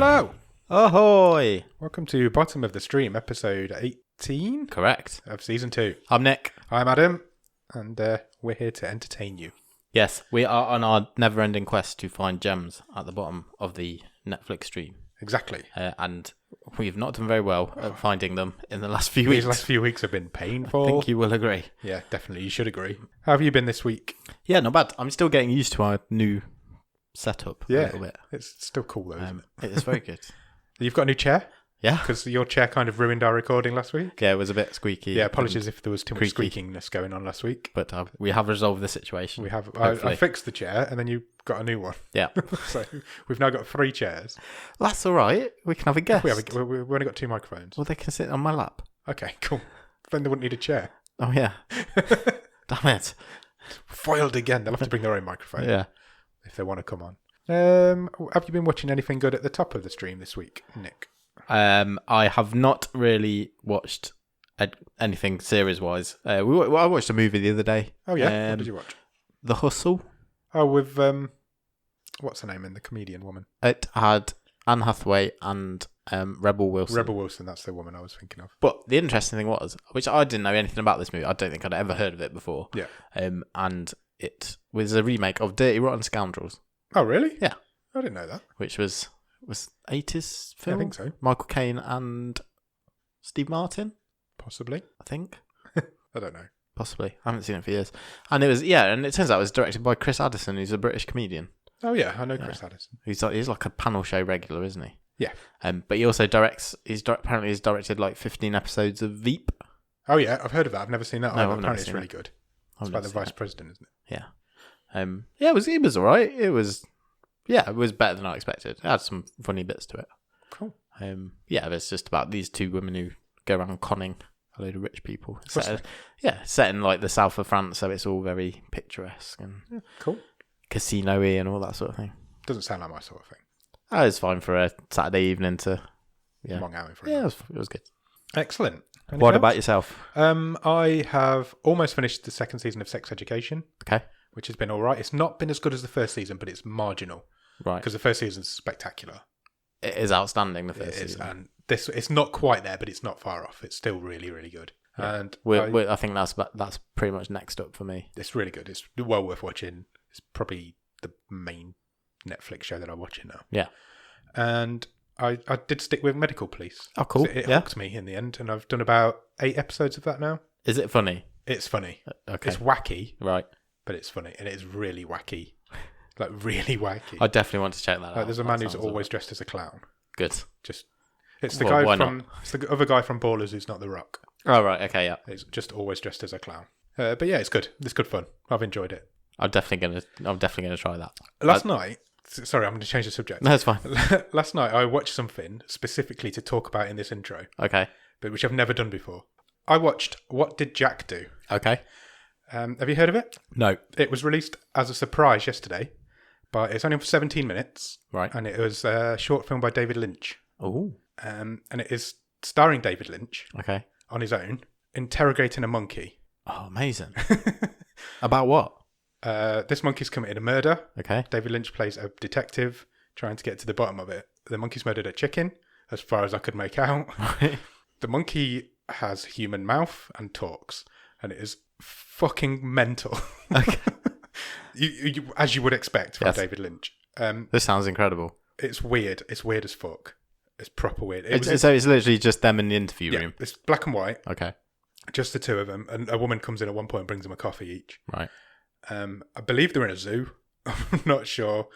Hello! Ahoy! Welcome to Bottom of the Stream, episode 18 Correct. of season 2. I'm Nick. I'm Adam, and we're here to entertain you. Yes, we are on our never-ending quest to find gems at the bottom of the Netflix stream. Exactly. And we've not done very well at finding them in the last few weeks. These last few weeks have been painful. I think you will agree. Yeah, definitely. You should agree. How have you been this week? Yeah, not bad. I'm still getting used to our new setup a little bit. It's still cool though, isn't it? It's very good. You've got a new chair? Yeah. Because your chair kind of ruined our recording last week. Yeah, it was a bit squeaky. Yeah, apologies if there was too much creaky. squeakiness going on last week. But we have resolved the situation. We have. I fixed the chair, and then you got a new one. Yeah. So we've now got 3 chairs. That's all right. We can have a guest. We've only got 2 microphones. Well, they can sit on my lap. Okay, cool. Then they wouldn't need a chair. Oh, yeah. Damn it. Foiled again. They'll have to bring their own microphone. Yeah. If they want to come on. Have you been watching anything good at the top of the stream this week, Nick? I have not really watched anything series-wise. I watched a movie the other day. Oh, yeah? What did you watch? The Hustle. Oh, with, what's her name in the comedian woman? It had Anne Hathaway and Rebel Wilson. Rebel Wilson, that's the woman I was thinking of. But the interesting thing was, which I didn't know anything about this movie. I don't think I'd ever heard of it before. Yeah. And it was a remake of Dirty Rotten Scoundrels. Oh, really? Yeah. I didn't know that. Which was 80s film? I think so. Michael Caine and Steve Martin? Possibly. I think. I don't know. Possibly. I haven't seen it for years. And it was, and it turns out it was directed by Chris Addison, who's a British comedian. Oh, yeah, I know Chris Addison. He's like a panel show regular, isn't he? Yeah. But he also apparently he's directed like 15 episodes of Veep. Oh, yeah, I've heard of that. I've never seen that. No, apparently it's really good. It's about the vice president, isn't it? Yeah. It was all right. It was better than I expected. It had some funny bits to it. Cool. It's just about these 2 women who go around conning a load of rich people. Set in like the south of France, so it's all very picturesque and cool, casino-y and all that sort of thing. Doesn't sound like my sort of thing. Oh, it's fine for a Saturday evening to long outing for it was good. Excellent. Anything What else? about yourself? I have almost finished the 2nd season of Sex Education. Okay. Which has been all right. It's not been as good as the 1st season, but it's marginal. Right. Because the 1st season is spectacular. It is outstanding, the first season. season. And it's not quite there, but it's not far off. It's still really, really good. Yeah. And I think that's pretty much next up for me. It's really good. It's well worth watching. It's probably the main Netflix show that I'm watching now. Yeah. And I did stick with Medical Police. Oh, cool. It hooked me in the end, and I've done about 8 episodes of that now. Is it funny? It's funny. Okay. It's wacky. Right. But it's funny, and it's really wacky. Like, really wacky. I definitely want to check that out. There's a man who's always dressed as a clown. Good. It's the other guy from Ballers who's not The Rock. Oh, right. Okay, yeah. He's just always dressed as a clown. But yeah, it's good. It's good fun. I've enjoyed it. I'm definitely gonna try that. Last night, sorry, I'm going to change the subject. No, it's fine. Last night, I watched something specifically to talk about in this intro. Okay. But which I've never done before. I watched What Did Jack Do? Okay. Have you heard of it? No. It was released as a surprise yesterday, but it's only for 17 minutes. Right. And it was a short film by David Lynch. Oh. And it is starring David Lynch. Okay. On his own, interrogating a monkey. Oh, amazing. About what? This monkey's committed a murder. Okay. David Lynch plays a detective trying to get to the bottom of it. The monkey's murdered a chicken, as far as I could make out. The monkey has human mouth and talks, and it is fucking mental. Okay. As you would expect from David Lynch. This sounds incredible. It's weird. It's weird as fuck. It's proper weird. So it's literally just them in the interview room? It's black and white. Okay. Just the 2 of them. And a woman comes in at one point and brings them a coffee each. Right. I believe they're in a zoo. I'm not sure.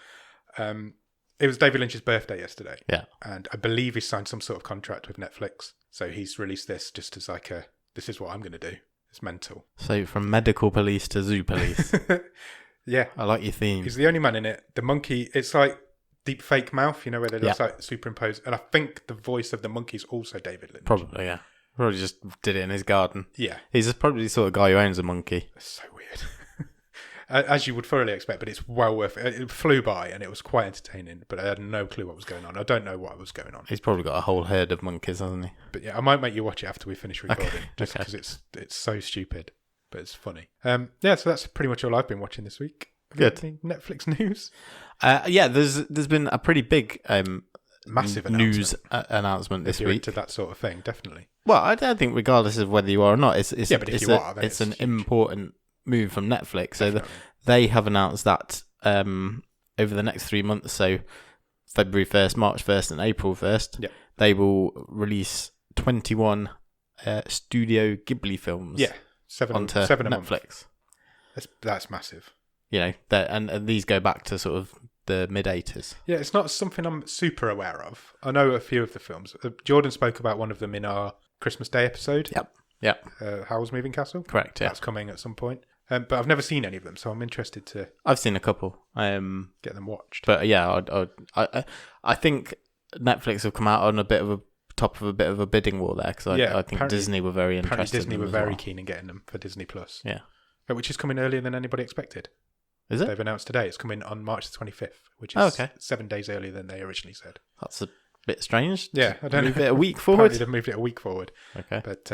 It was David Lynch's birthday yesterday. Yeah. And I believe he signed some sort of contract with Netflix. So he's released this just as like this is what I'm going to do. It's mental. So from medical police to zoo police. Yeah. I like your theme. He's the only man in it. The monkey, it's like deep fake mouth, where they just like superimpose. And I think the voice of the monkey is also David Lynch. Probably, yeah. Probably just did it in his garden. Yeah. He's probably the sort of guy who owns a monkey. It's so weird. As you would thoroughly expect, but it's well worth it. It flew by and it was quite entertaining, but I had no clue what was going on. I don't know what was going on. He's probably got a whole herd of monkeys, hasn't he? But yeah, I might make you watch it after we finish recording, Okay. just because it's so stupid, but it's funny. So that's pretty much all I've been watching this week. Have you Good. got any Netflix news? There's been a pretty big massive news announcement this if you're week. into that sort of thing, definitely. Well, I don't think regardless of whether you are or not, it's but if you are, then it's an huge. important move from Netflix. So Definitely. they have announced that over the next 3 months, so February 1st, March 1st, and April 1st, they will release 21 Studio Ghibli films. Yeah, seven onto a Netflix. month. That's massive. You know, and these go back to sort of the mid-80s. Yeah, it's not something I'm super aware of. I know a few of the films. Jordan spoke about one of them in our Christmas Day episode. Yep. Howl's Moving Castle. Correct. Yeah, that's coming at some point. But I've never seen any of them, so I'm interested to. I've seen a couple. Get them watched. But yeah, I think Netflix have come out on a bit of a bidding war there because I think Disney were very interested. Apparently Disney were very well. keen in getting them for Disney Plus. Yeah, which is coming earlier than anybody expected. Is it? They've announced today it's coming on March the 25th, which is 7 days earlier than they originally said. That's a bit strange. Yeah, I don't move know. it a week forward. Apparently they've moved it a week forward. Okay, but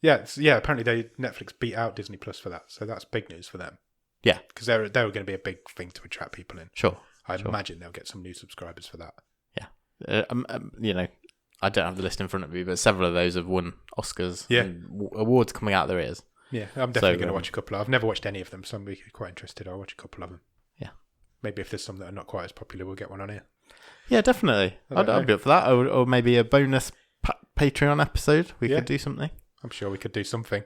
apparently Netflix beat out Disney Plus for that, so that's big news for them. Yeah, because they were going to be a big thing to attract people in. Sure, I imagine they'll get some new subscribers for that. Yeah, you know, I don't have the list in front of me, but several of those have won Oscars. Yeah, and awards coming out their ears. Yeah, I'm definitely going to watch a couple. I've never watched any of them, so I'm quite interested. I'll watch a couple of them. Yeah. Maybe if there's some that are not quite as popular, we'll get one on here. Yeah, definitely. I'd be up for that. Or maybe a bonus Patreon episode. We could do something. I'm sure we could do something.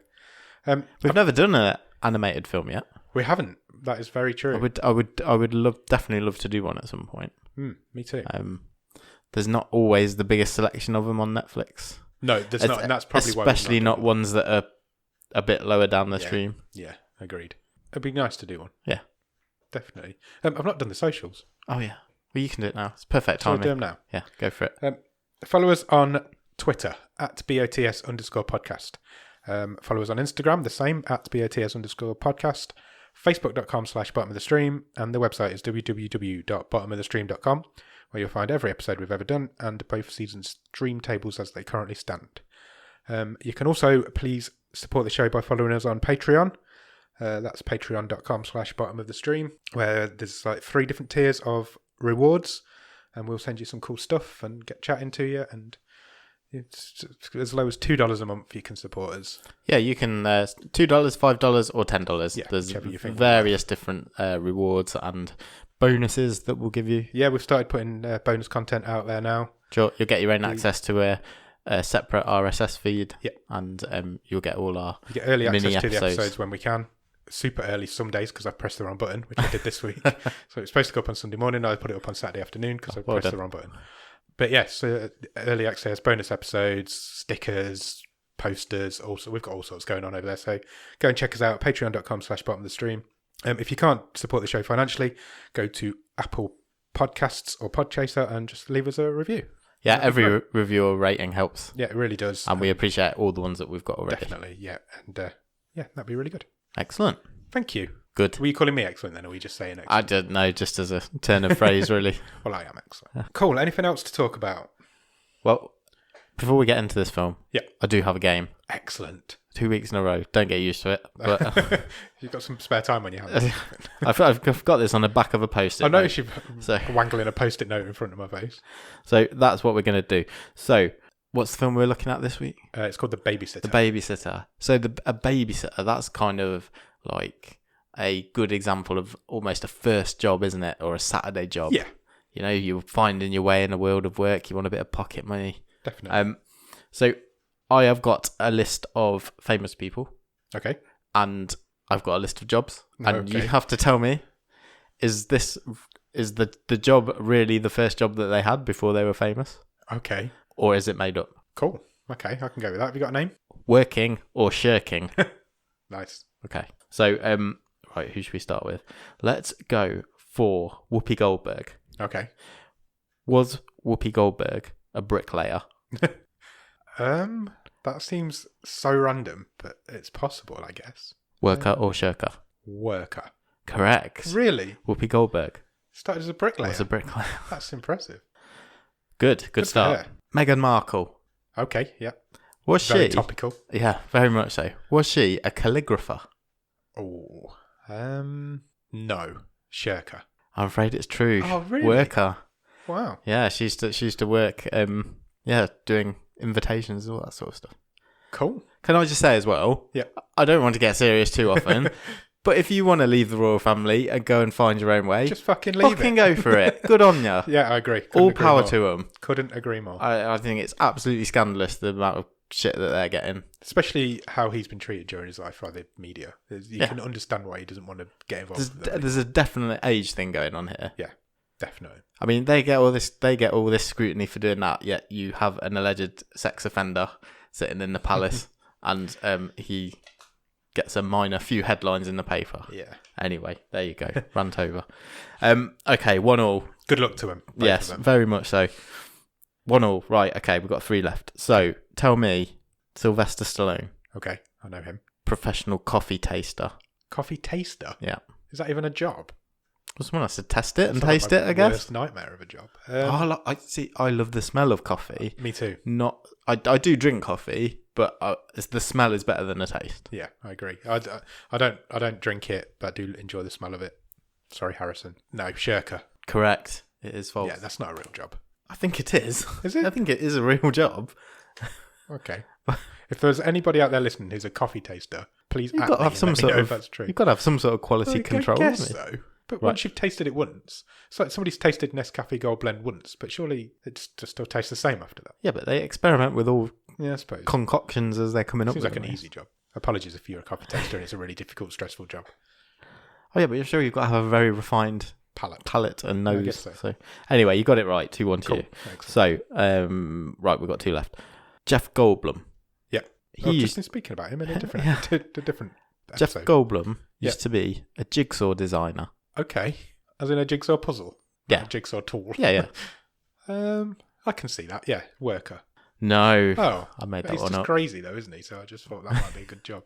We've never done an animated film yet. We haven't. That is very true. I would definitely love to do one at some point. Me too. There's not always the biggest selection of them on Netflix. No, there's not, and that's probably especially why not ones that are a bit lower down the stream. Yeah, agreed. It'd be nice to do one. Yeah, definitely. I've not done the socials. Oh yeah, well you can do it now. It's perfect timing. Do them now. Yeah, go for it. Follow us on Twitter at BOTS_podcast. Follow us on Instagram, the same at BOTS_podcast. Facebook.com/bottom of the stream, and the website is www.bottomofthestream.com, where you'll find every episode we've ever done and both seasons' stream tables as they currently stand. You can also please support the show by following us on Patreon. That's patreon.com/bottom of the stream, where there's like 3 different tiers of rewards, and we'll send you some cool stuff and get chatting to you. And it's as low as $2 a month you can support us. Yeah, you can $2, $5, or $10. Yeah, there's various different rewards and bonuses that we'll give you. Yeah, we've started putting bonus content out there now. Sure, you'll get your own access to a separate RSS feed. Yeah, and you'll get all our you get early access to the episodes when we can. Super early some days because I pressed the wrong button, which I did this week. So it's supposed to go up on Sunday morning. I put it up on Saturday afternoon because I pressed the wrong button. But yes, early access, bonus episodes, stickers, posters. Also, we've got all sorts going on over there. So go and check us out. Patreon.com/bottom of the stream. If you can't support the show financially, go to Apple Podcasts or Podchaser and just leave us a review. Yeah, every review or rating helps. Yeah, it really does. And we appreciate all the ones that we've got already. Definitely, yeah. And that'd be really good. Excellent. Thank you. Good. Were you calling me excellent then, or were you just saying excellent? I don't know, just as a turn of phrase, really. Well, I am excellent. Cool. Anything else to talk about? Well, before we get into this film, I do have a game. Excellent. 2 weeks in a row. Don't get used to it. But you've got some spare time on your hands. I've got this on the back of a post-it note. I noticed you've wangling a post-it note in front of my face. So that's what we're going to do. So what's the film we're looking at this week? It's called The Babysitter. The Babysitter. So a babysitter, that's kind of like a good example of almost a first job, isn't it? Or a Saturday job. Yeah. You know, you're finding your way in the world of work. You want a bit of pocket money. Definitely. So I have got a list of famous people. Okay. And I've got a list of jobs. And you have to tell me, is the job really the first job that they had before they were famous? Okay. Or is it made up? Cool. Okay, I can go with that. Have you got a name? Working or shirking? Nice. Okay. So, right, who should we start with? Let's go for Whoopi Goldberg. Okay. Was Whoopi Goldberg a bricklayer? That seems so random, but it's possible, I guess. Worker or shirker? Worker. Correct. Really? Whoopi Goldberg started as a bricklayer. Was a bricklayer. That's impressive. Good start. Meghan Markle. Okay, yeah. Was very she topical? Yeah, very much so. Was she a calligrapher? Oh, no. Shirker. I'm afraid it's true. Oh, really? Worker. Wow. Yeah, she used to work, doing invitations and all that sort of stuff. Cool. Can I just say as well? Yeah. I don't want to get serious too often, but if you want to leave the royal family and go and find your own way, just fucking leave it. Fucking go for it. Good on ya. Yeah, I agree. All power to them. Couldn't agree more. I think it's absolutely scandalous the amount of shit that they're getting. Especially how he's been treated during his life by the media. You can understand why he doesn't want to get involved. There's a definite age thing going on here. Yeah, definitely. I mean, they get all this scrutiny for doing that, yet you have an alleged sex offender sitting in the palace, and he gets a few headlines in the paper. Yeah. Anyway, there you go. Rant over. Okay, 1-1. Good luck to him. Yes, very much so. 1-1. Right, okay, we've got 3 left. So, tell me, Sylvester Stallone. Okay, I know him. Professional coffee taster. Coffee taster? Yeah. Is that even a job? Well, someone has to test it and taste it, I guess. Worst nightmare of a job. I love the smell of coffee. Me too. I do drink coffee, but the smell is better than the taste. Yeah, I agree. I don't drink it, but I do enjoy the smell of it. Sorry, Harrison. No, shirker. Correct. It is false. Yeah, that's not a real job. I think it is. Is it? I think it is a real job. Okay. If there's anybody out there listening who's a coffee taster, please You've got to have some sort of, if that's true. You've got to have some sort of quality control. I guess so. But once you've tasted it once, it's like somebody's tasted Nescafe Gold Blend once, but surely it just still tastes the same after that. Yeah, but they experiment with all I suppose. concoctions as they're coming up with. Seems like an easy job. Apologies if you're a coffee taster and it's a really difficult, stressful job. Oh yeah, but you're sure you've got to have a very refined palate and nose. I guess so. Anyway, you got it right. 2-1 to you. So, right, we've got 2 left. Jeff Goldblum. Yeah. I've just been speaking about him in a different episode. Jeff Goldblum used to be a jigsaw designer. Okay. As in a jigsaw puzzle? Yeah. A jigsaw tool? Yeah. I can see that. Yeah. Worker. No. Oh. I made that one up. He's just crazy though, isn't he? So I just thought that might be a good job.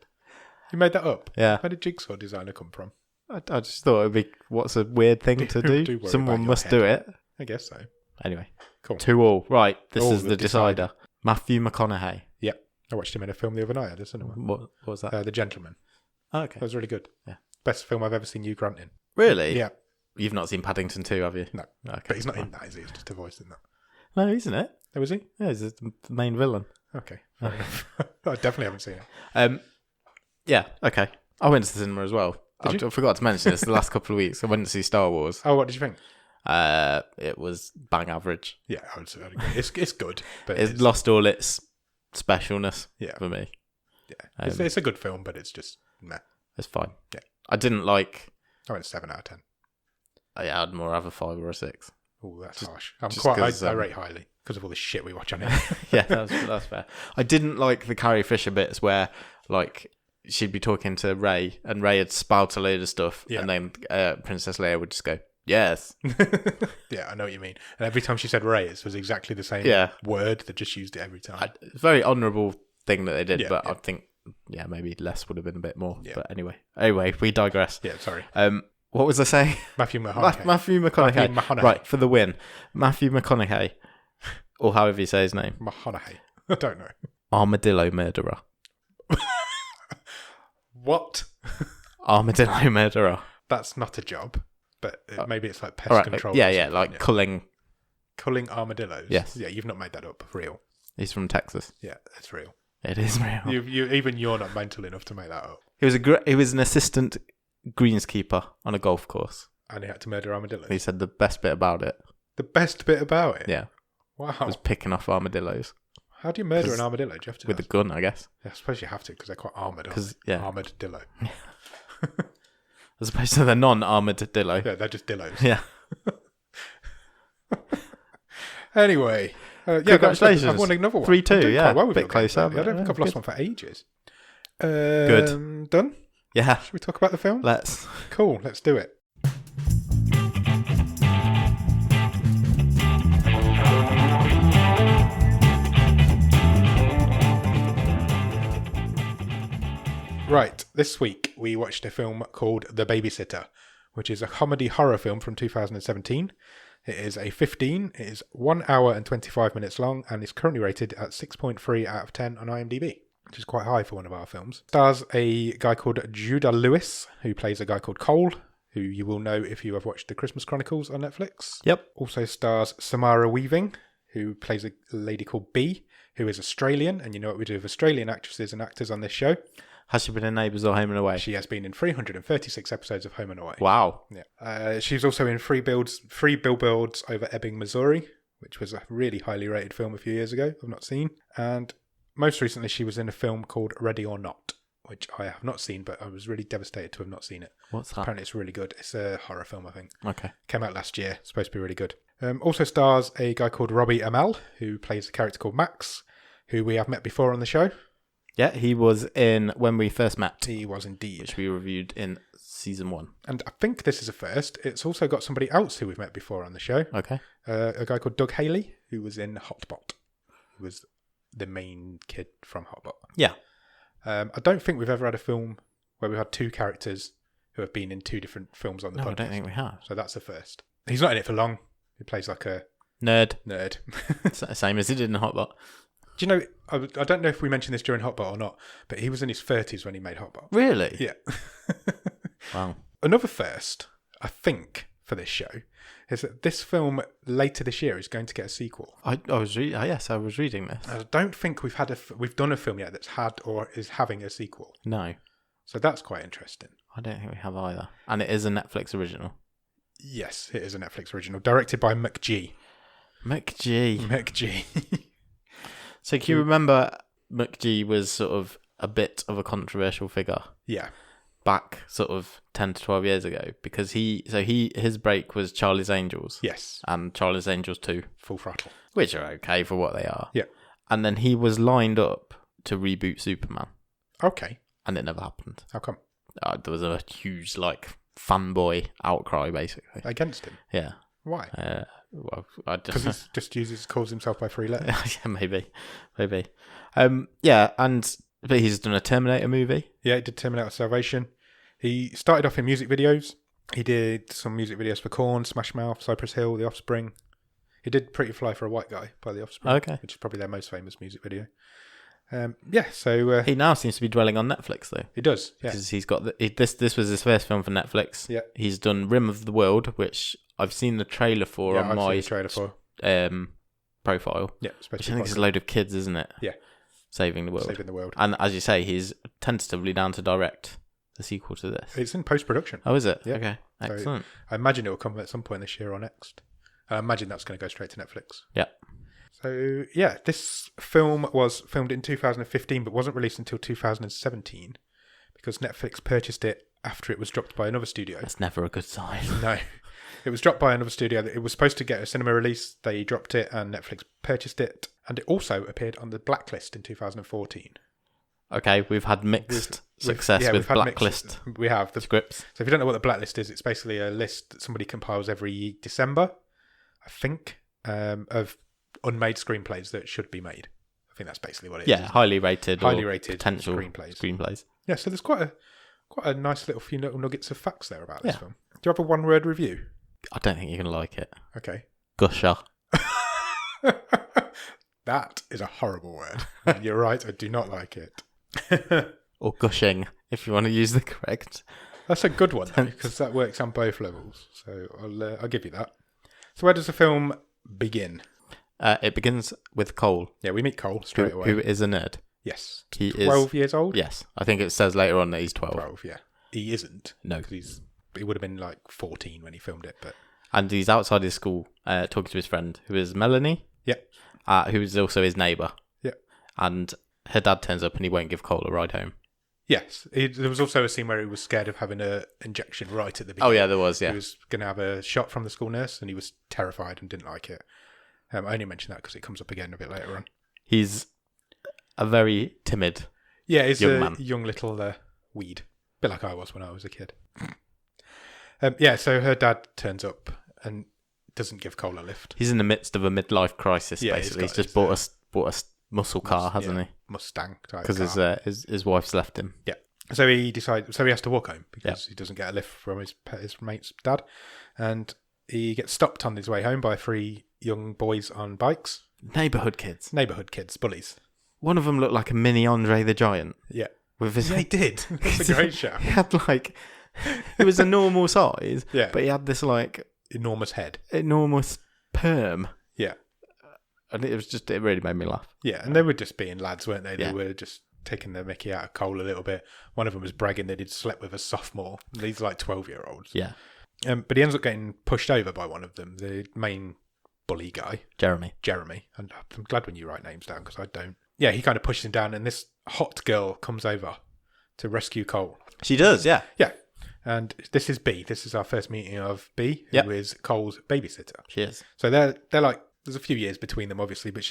You made that up? Yeah. Where did jigsaw designer come from? I just thought it'd be, what's a weird thing to do? Someone must do it. I guess so. Anyway. Cool. 2-2. Right. This is the decider. Matthew McConaughey. Yeah. I watched him in a film the other night at the cinema. What was that? The Gentleman. Oh, okay. That was really good. Yeah. Best film I've ever seen Hugh Grant in. Really? Yeah. You've not seen Paddington 2, have you? No. Okay, but he's not in that, is he? It's just a voice in that. No, isn't it? Oh, is he? Yeah, he's the main villain. Okay. Fair enough. I definitely haven't seen it. Yeah, okay. I went to the cinema as well. I forgot to mention this the last couple of weeks. I went to see Star Wars. Oh, what did you think? It was bang average. Yeah, I would say it's good, but it's lost all its specialness for me. Yeah, it's a good film, but it's just meh. It's fine. Yeah, I didn't like. I went 7 out of 10. I'd more have a 5 or a 6. Oh, that's harsh. I rate highly because of all the shit we watch on it. Yeah, that's fair. I didn't like the Carrie Fisher bits where like she'd be talking to Rey and Rey would spout a load of stuff and then Princess Leia would just go, yes. Yeah, I know what you mean. And every time she said Rey, it was exactly the same word. They just used it every time. It's a very honourable thing that they did, but I think, maybe less would have been a bit more. Yeah. But anyway, we digress. Yeah, sorry. What was I saying? Matthew McConaughey. Matthew McConaughey. Right, for the win. Matthew McConaughey, or however you say his name. McConaughey. I don't know. Armadillo murderer. What? Armadillo murderer. That's not a job, but maybe it's like pest control. Yeah, like culling armadillos. Yes. Yeah, you've not made that up. Real. He's from Texas. Yeah, it's real. It is real. Even you're not mental enough to make that up. He was an assistant greenskeeper on a golf course. And he had to murder armadillos. He said the best bit about it. The best bit about it? Yeah. Wow. Was picking off armadillos. How do you murder an armadillo? Do you have to with a gun, I guess. Yeah, I suppose you have to because they're quite armoured. Armoured dillo. As opposed to the non-armoured dillo. Yeah, they're just dillos. Yeah. Anyway. Congratulations. I've won another one. 3-2, yeah. Well, a bit closer. I don't think I've lost one for ages. Good. Done? Yeah. Should we talk about the film? Let's. Cool, let's do it. Right, this week we watched a film called The Babysitter, which is a comedy horror film from 2017. It is a 15, it is 1 hour and 25 minutes long, and is currently rated at 6.3 out of 10 on IMDb, which is quite high for one of our films. Stars a guy called Judah Lewis, who plays a guy called Cole, who you will know if you have watched The Christmas Chronicles on Netflix. Yep. Also stars Samara Weaving, who plays a lady called Bee, who is Australian, and you know what we do with Australian actresses and actors on this show. Has she been in Neighbours or Home and Away? She has been in 336 episodes of Home and Away. Wow. Yeah. She's also in Free Billboards Over Ebbing, Missouri, which was a really highly rated film a few years ago. I've not seen. And most recently, she was in a film called Ready or Not, which I have not seen, but I was really devastated to have not seen it. What's that? Apparently, it's really good. It's a horror film, I think. Okay. Came out last year. It's supposed to be really good. Also stars a guy called Robbie Amell, who plays a character called Max, who we have met before on the show. Yeah, he was in When We First Met. He was indeed. Which we reviewed in season 1. And I think this is a first. It's also got somebody else who we've met before on the show. Okay. A guy called Doug Haley, who was in Hotbot. Who was the main kid from Hotbot. Yeah. I don't think we've ever had a film where we've had two characters who have been in two different films on the podcast. No, I don't think we have. So that's a first. He's not in it for long. He plays like a... Nerd. Same as he did in Hotbot. Do you know, I don't know if we mentioned this during Hotbot or not, but he was in his 30s when he made Hotbot. Really? Yeah. Wow. Another first, I think, for this show, is that this film later this year is going to get a sequel. I was reading this. I don't think we've done a film yet that's had or is having a sequel. No. So that's quite interesting. I don't think we have either. And it is a Netflix original. Yes, it is a Netflix original, directed by McG. McG. So can you remember McG was sort of a bit of a controversial figure? Yeah. Back sort of 10 to 12 years ago, because his break was Charlie's Angels. Yes. And Charlie's Angels 2. Full Throttle. Which are okay for what they are. Yeah. And then he was lined up to reboot Superman. Okay. And it never happened. How come? There was a huge, fanboy outcry, basically. Against him? Yeah. Why? Well, I just... Because he just calls himself by 3 letters. Yeah, maybe. But he's done a Terminator movie. Yeah, he did Terminator Salvation. He started off in music videos. He did some music videos for Korn, Smash Mouth, Cypress Hill, The Offspring. He did Pretty Fly for a White Guy by The Offspring. Okay. Which is probably their most famous music video. So... he now seems to be dwelling on Netflix, though. He does, yeah. Because he's got... This was his first film for Netflix. Yeah. He's done Rim of the World, which I've seen the trailer for on my profile. Yeah, which I think is a load of kids, isn't it? Yeah. Saving the world. And as you say, he's tentatively down to direct the sequel to this. It's in post-production. Oh, is it? Yeah. Okay, excellent. So I imagine it will come at some point this year or next. I imagine that's going to go straight to Netflix. Yeah. So, yeah, this film was filmed in 2015 but wasn't released until 2017 because Netflix purchased it after it was dropped by another studio. That's never a good sign. No. It was dropped by another studio. It was supposed to get a cinema release. They dropped it and Netflix purchased it. And it also appeared on the Blacklist in 2014. Okay, we've had mixed success with Blacklist. We have. The scripts. So if you don't know what the Blacklist is, it's basically a list that somebody compiles every December, I think, of unmade screenplays that should be made. I think that's basically what it is. Yeah, highly rated potential screenplays. Yeah, so there's quite a nice few little nuggets of facts there about this film. Do you have a one-word review? I don't think you're going to like it. Okay. Gusher. That is a horrible word. You're right, I do not like it. Or gushing, if you want to use the correct. That's a good one, because that works on both levels. So I'll give you that. So where does the film begin? It begins with Cole. Yeah, we meet Cole straight away. Who is a nerd. Yes. He 12 years old? Yes. I think it says later on that he's 12. 12, yeah. He isn't. No. Because he would have been 14 when he filmed it. But and he's outside his school talking to his friend, who is Melanie. Yeah. Who is also his neighbour. Yeah. And her dad turns up and he won't give Cole a ride home. Yes. There was also a scene where he was scared of having an injection right at the beginning. Oh, yeah, there was, yeah. He was going to have a shot from the school nurse and he was terrified and didn't like it. I only mention that because it comes up again a bit later on. He's a very timid he's young a man. Young little weed. A bit like I was when I was a kid. So her dad turns up and doesn't give Cole a lift. He's in the midst of a midlife crisis, basically. He's just bought a muscle car, hasn't he? Mustang type because his wife's left him. Yeah. So he has to walk home because he doesn't get a lift from his mate's dad. And he gets stopped on his way home by 3 young boys on bikes. Neighbourhood kids, bullies. One of them looked like a mini Andre the Giant. Yeah. With his he did. That's a great show. He had He was a normal size, Yeah. but he had this like Enormous head. enormous perm. Yeah. And it really made me laugh. Yeah, and they were just being lads, weren't they? They Yeah. were just taking the mickey out of Cole a little bit. One of them was bragging that he'd slept with a sophomore. These are like 12-year-olds. Yeah. But he ends up getting pushed over by one of them, the main bully guy. Jeremy. And I'm glad when you write names down because I don't. Yeah, he kind of pushes him down, and this hot girl comes over to rescue Cole. She does, yeah. Yeah. And this is B. This is our first meeting of B, who is Cole's babysitter. She is. So they're like, there's a few years between them, obviously, but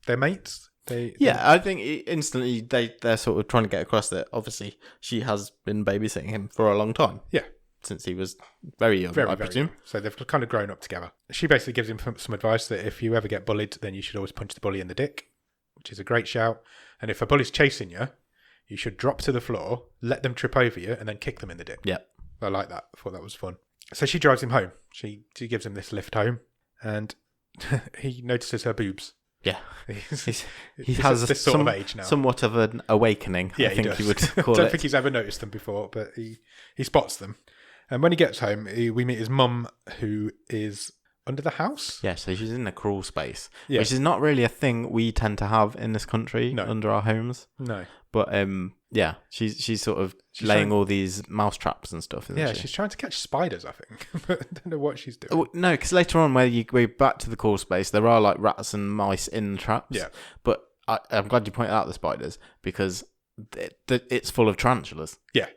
they're mates. I think instantly they're sort of trying to get across that obviously she has been babysitting him for a long time. Yeah. Since he was very young, I presume. Young. So they've kind of grown up together. She basically gives him some advice that if you ever get bullied, then you should always punch the bully in the dick, which is a great shout. And if a bully's chasing you, you should drop to the floor, let them trip over you, and then kick them in the dick. Yeah. I like that. I thought that was fun. So she drives him home. She gives him this lift home, and he notices her boobs. Yeah. He has this sort of age now. Somewhat of an awakening, Yeah, I think he you would call I don't it. think he's ever noticed them before, but he spots them. And when he gets home, we meet his mum, who is under the house. Yeah, so she's in a crawl space, Yeah. which is not really a thing we tend to have in this country under our homes. No. But yeah, she's sort of laying all these mouse traps and stuff, isn't she? She's trying to catch spiders, I think. But I don't know what she's doing. Oh, no, because later on, where you go back to the crawl space, there are like rats and mice in the traps. Yeah. But I'm glad you pointed out the spiders because it's full of tarantulas. Yeah.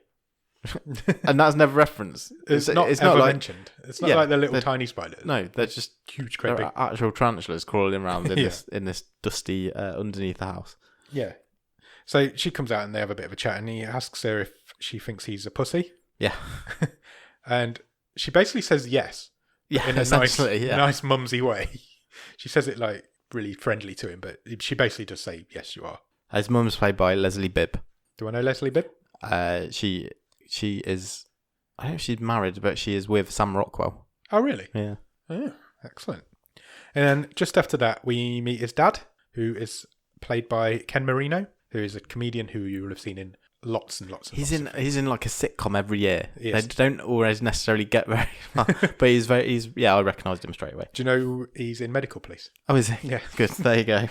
And that's never referenced. It's not mentioned. It's not like the little tiny spiders. No, they're just huge, great big. Actual tarantulas crawling around in this dusty underneath the house. Yeah. So she comes out and they have a bit of a chat, and he asks her if she thinks he's a pussy. Yeah. And she basically says yes. Yeah, in a nice mumsy way. She says it like really friendly to him, but she basically does say, yes, you are. His mum's played by Leslie Bibb. Do I know Leslie Bibb? She is, I don't know if she's married, but she is with Sam Rockwell. Oh, really? Yeah. Oh, excellent. And then just after that, we meet his dad, who is played by Ken Marino, who is a comedian who you will have seen in lots and lots of He's in like a sitcom every year. Yes. They don't always necessarily get very far, but I recognised him straight away. Do you know he's in Medical Police? Oh, is he? Yeah. Good. There you go.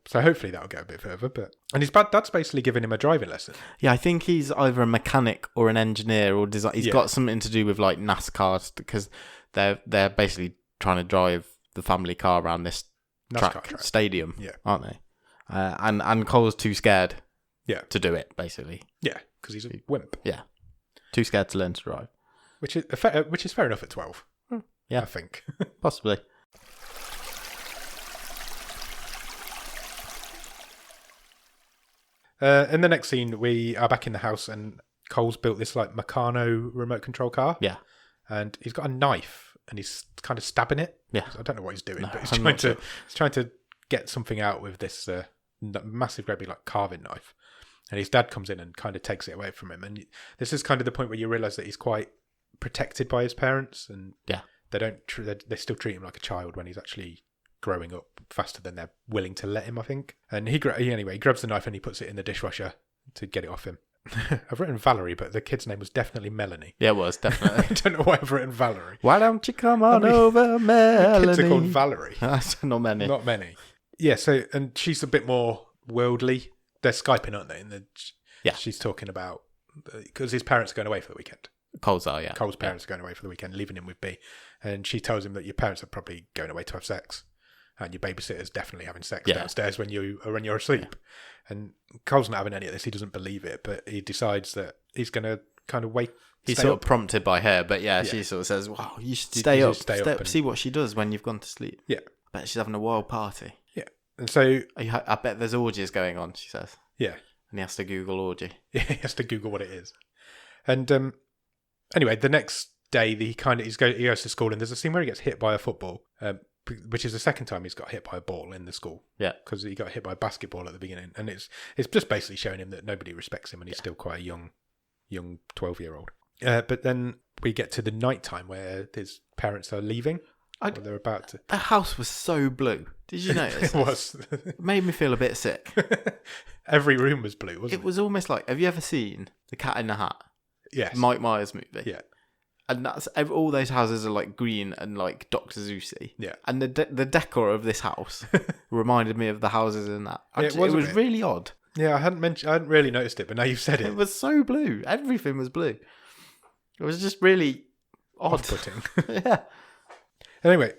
So hopefully that'll go a bit further. And his dad's basically giving him a driving lesson. Yeah, I think he's either a mechanic or an engineer or design. He's got something to do with like NASCAR because they're basically trying to drive the family car around this track stadium, aren't they? And Cole's too scared to do it, basically. Yeah, because he's a wimp. Yeah. Too scared to learn to drive. Which is fair enough at 12. Yeah. I think. Possibly. In the next scene, we are back in the house and Cole's built this like Meccano remote control car. Yeah. And he's got a knife and he's kind of stabbing it. Yeah. I don't know what he's doing, but he's trying to get something out with this massive, great big like carving knife. And his dad comes in and kind of takes it away from him. And this is kind of the point where you realise that he's quite protected by his parents, and they still treat him like a child when he's actually growing up faster than they're willing to let him, I think. And he grabs the knife and he puts it in the dishwasher to get it off him. I've written Valerie, but the kid's name was definitely Melanie. Yeah, it was, definitely. I don't know why I've written Valerie. Why don't you come on over, Melanie? Kids are called Valerie. Not many. Not many. Yeah, and she's a bit more worldly. They're Skyping, aren't they? And she's talking about, because his parents are going away for the weekend. Cole's are, yeah. Cole's parents are going away for the weekend, leaving him with B. And she tells him that your parents are probably going away to have sex. And your babysitter's definitely having sex downstairs when you're asleep. Yeah. And Cole's not having any of this. He doesn't believe it, but he decides that he's going to kind of wait. He's sort of prompted by her, but she sort of says, "Wow, you should stay up and see what she does when you've gone to sleep." Yeah, I bet she's having a wild party. Yeah, and so I bet there's orgies going on. She says. Yeah, and he has to Google orgy. Yeah, he has to Google what it is. And anyway, the next day he goes to school, and there's a scene where he gets hit by a football. Which is the second time he's got hit by a ball in the school. Yeah. Because he got hit by a basketball at the beginning. And it's just basically showing him that nobody respects him and he's still quite a young 12-year-old. But then we get to the night time where his parents are leaving. They're about to... The house was so blue. Did you notice? It was. It made me feel a bit sick. Every room was blue, wasn't it? It was almost like... Have you ever seen The Cat in the Hat? Yes. Mike Myers movie. Yeah. And that's all those houses are like green and like Dr. Zeusy. Yeah. And the decor of this house reminded me of the houses in that. It was was really odd. Yeah, I hadn't really noticed it, but now you've said it. It was so blue. Everything was blue. It was just really odd. Off-putting. Yeah. Anyway,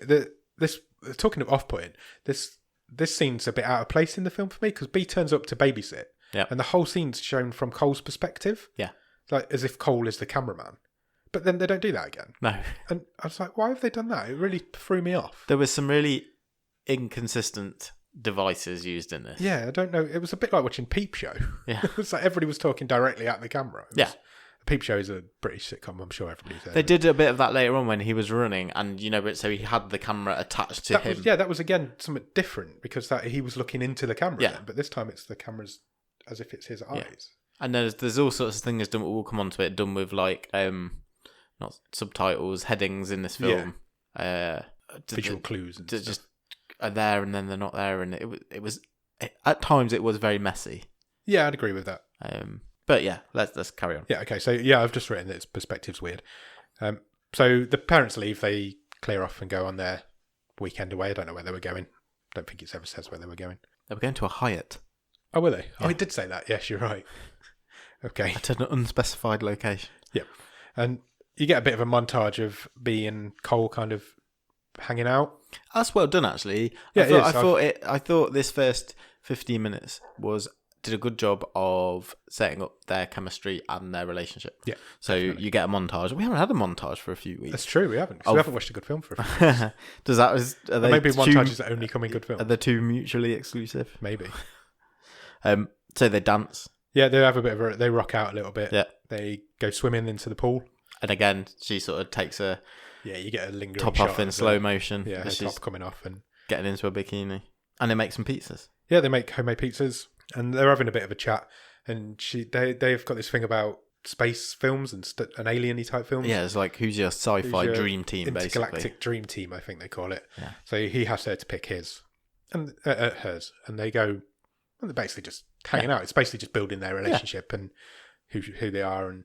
talking of off-putting, this scene's a bit out of place in the film for me because B turns up to babysit, and the whole scene's shown from Cole's perspective. Yeah. Like as if Cole is the cameraman. But then they don't do that again. No. And I was like, why have they done that? It really threw me off. There was some really inconsistent devices used in this. Yeah, I don't know. It was a bit like watching Peep Show. Yeah. It was like everybody was talking directly at the camera. Peep Show is a British sitcom, I'm sure everybody's heard. They did a bit of that later on when he was running, and so he had the camera attached to him. That was again something different because he was looking into the camera. Then, but this time it's the camera's as if it's his eyes. And there's all sorts of things done. We'll come on to it. Done with like not subtitles, headings in this film. Visual clues and just are there and then they're not there, and it was at times it was very messy. Yeah, I'd agree with that. But yeah, let's carry on. Yeah, okay. So yeah, I've just written that its perspective's weird. So the parents leave. They clear off and go on their weekend away. I don't know where they were going. Don't think it ever says where they were going. They were going to a Hyatt. Oh, were they? Yeah. Oh, it did say that. Yes, you're right. Okay. At an unspecified location. Yep. And you get a bit of a montage of B and Cole kind of hanging out. That's well done, actually. Yeah, I thought this first 15 minutes did a good job of setting up their chemistry and their relationship. Yeah. So definitely. You get a montage. We haven't had a montage for a few weeks. That's true. We haven't. We haven't watched a good film for a few weeks. Maybe montages that only come in good films. Are they two mutually exclusive? Maybe. So they dance. Yeah, they have a bit of they rock out a little bit. Yeah. They go swimming into the pool. And again, she sort of takes her you get a lingering top shot off in slow motion. Yeah, her top coming off and getting into a bikini. And they make some pizzas. Yeah, they make homemade pizzas and they're having a bit of a chat. And they've got this thing about space films and alien-y type films. Yeah, it's like who's your sci-fi dream team, basically. Intergalactic dream team, I think they call it. Yeah. So he has her to pick his and hers, and they go. Well, they're basically just hanging out. It's basically just building their relationship and who they are. And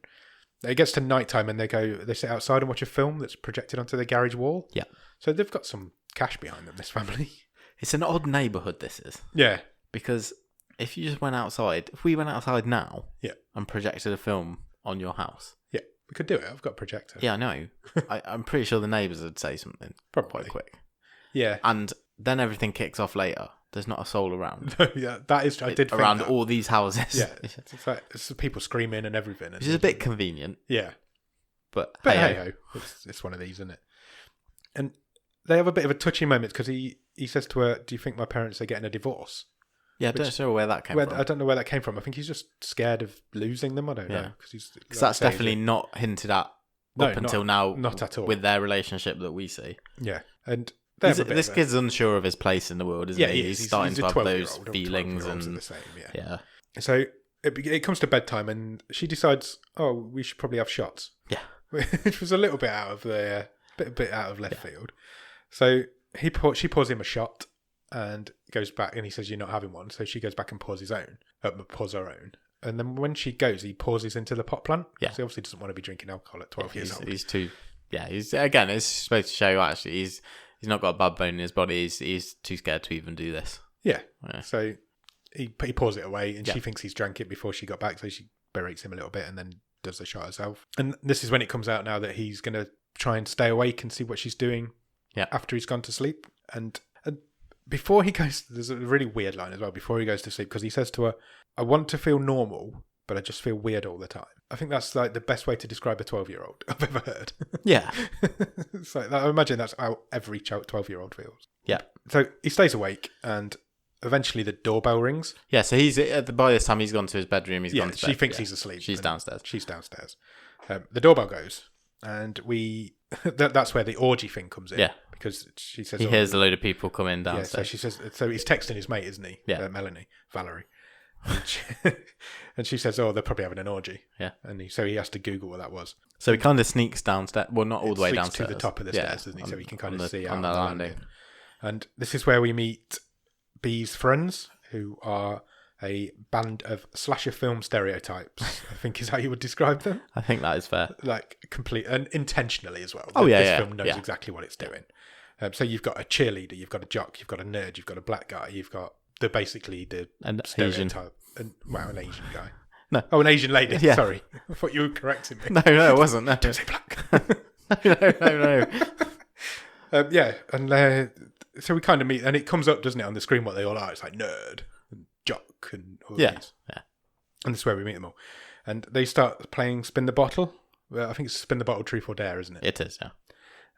it gets to nighttime and they sit outside and watch a film that's projected onto the garage wall. Yeah. So they've got some cash behind them, this family. It's an odd neighbourhood, this is. Yeah. Because if we went outside now yeah, and projected a film on your house. Yeah, we could do it. I've got a projector. Yeah, I know. I'm pretty sure the neighbours would say something quite quick. Yeah. And then everything kicks off later. There's not a soul around. Yeah, that is. I did think around that. all these houses. Yeah, it's people screaming and everything, which is a bit convenient. Yeah, but hey ho, it's one of these, isn't it? And they have a bit of a touching moment because he says to her, "Do you think my parents are getting a divorce?" Yeah, I don't know where that came from. I don't know where that came from. I think he's just scared of losing them. I don't know because that's definitely not hinted at up until now. Not at all with their relationship that we see. Yeah, and. This kid's unsure of his place in the world, isn't he? He's starting to have those feelings and the same, yeah. So it comes to bedtime, and she decides, "Oh, we should probably have shots." Yeah, which was a little bit out of the bit out of left field. So she pours him a shot and goes back, and he says, "You're not having one." So she goes back and pours her own. And then when she goes, he pauses into the pot plant. Yeah, he obviously doesn't want to be drinking alcohol at 12 years old. He's too. Yeah, it's supposed to show actually He's not got a bad bone in his body. He's too scared to even do this. Yeah. So he pours it away, and she thinks he's drank it before she got back, so she berates him a little bit and then does the shot herself. And this is when it comes out now that he's going to try and stay awake and see what she's doing after he's gone to sleep. And before he goes, there's a really weird line as well, before he goes to sleep, because he says to her, "I want to feel normal, but I just feel weird all the time." I think that's like the best way to describe a 12-year-old I've ever heard. Yeah. So I imagine that's how every 12-year-old feels. Yeah. So he stays awake and eventually the doorbell rings. Yeah, so he's by this time he's gone to his bedroom, he's gone to bed. She thinks he's asleep. She's downstairs. She's downstairs. The doorbell goes and that's where the orgy thing comes in. Yeah. Because she says... He hears a load of people come in downstairs. Yeah, so she says... So he's texting his mate, isn't he? Yeah. Valerie. And she says, "Oh, they're probably having an orgy." Yeah, and so he has to Google what that was. So he kind of sneaks downstairs. Well, not all the way downstairs to the top of the stairs, doesn't he? So he can kind of see out on the landing. And this is where we meet B's friends, who are a band of slasher film stereotypes, I think is how you would describe them. I think that is fair. Like complete and intentionally as well. This film knows exactly what it's doing. So you've got a cheerleader, you've got a jock, you've got a nerd, you've got a black guy, you've got an stereotype. An Asian guy. No. Oh, an Asian lady. Yeah. Sorry. I thought you were correcting me. No, it wasn't. No. Don't say black. No. And so we kind of meet, and it comes up, doesn't it, on the screen what they all are. It's like nerd and jock and all these. Yeah. And this is where we meet them all. And they start playing Spin the Bottle. Well, I think it's Spin the Bottle, Truth or Dare, isn't it? It is, yeah.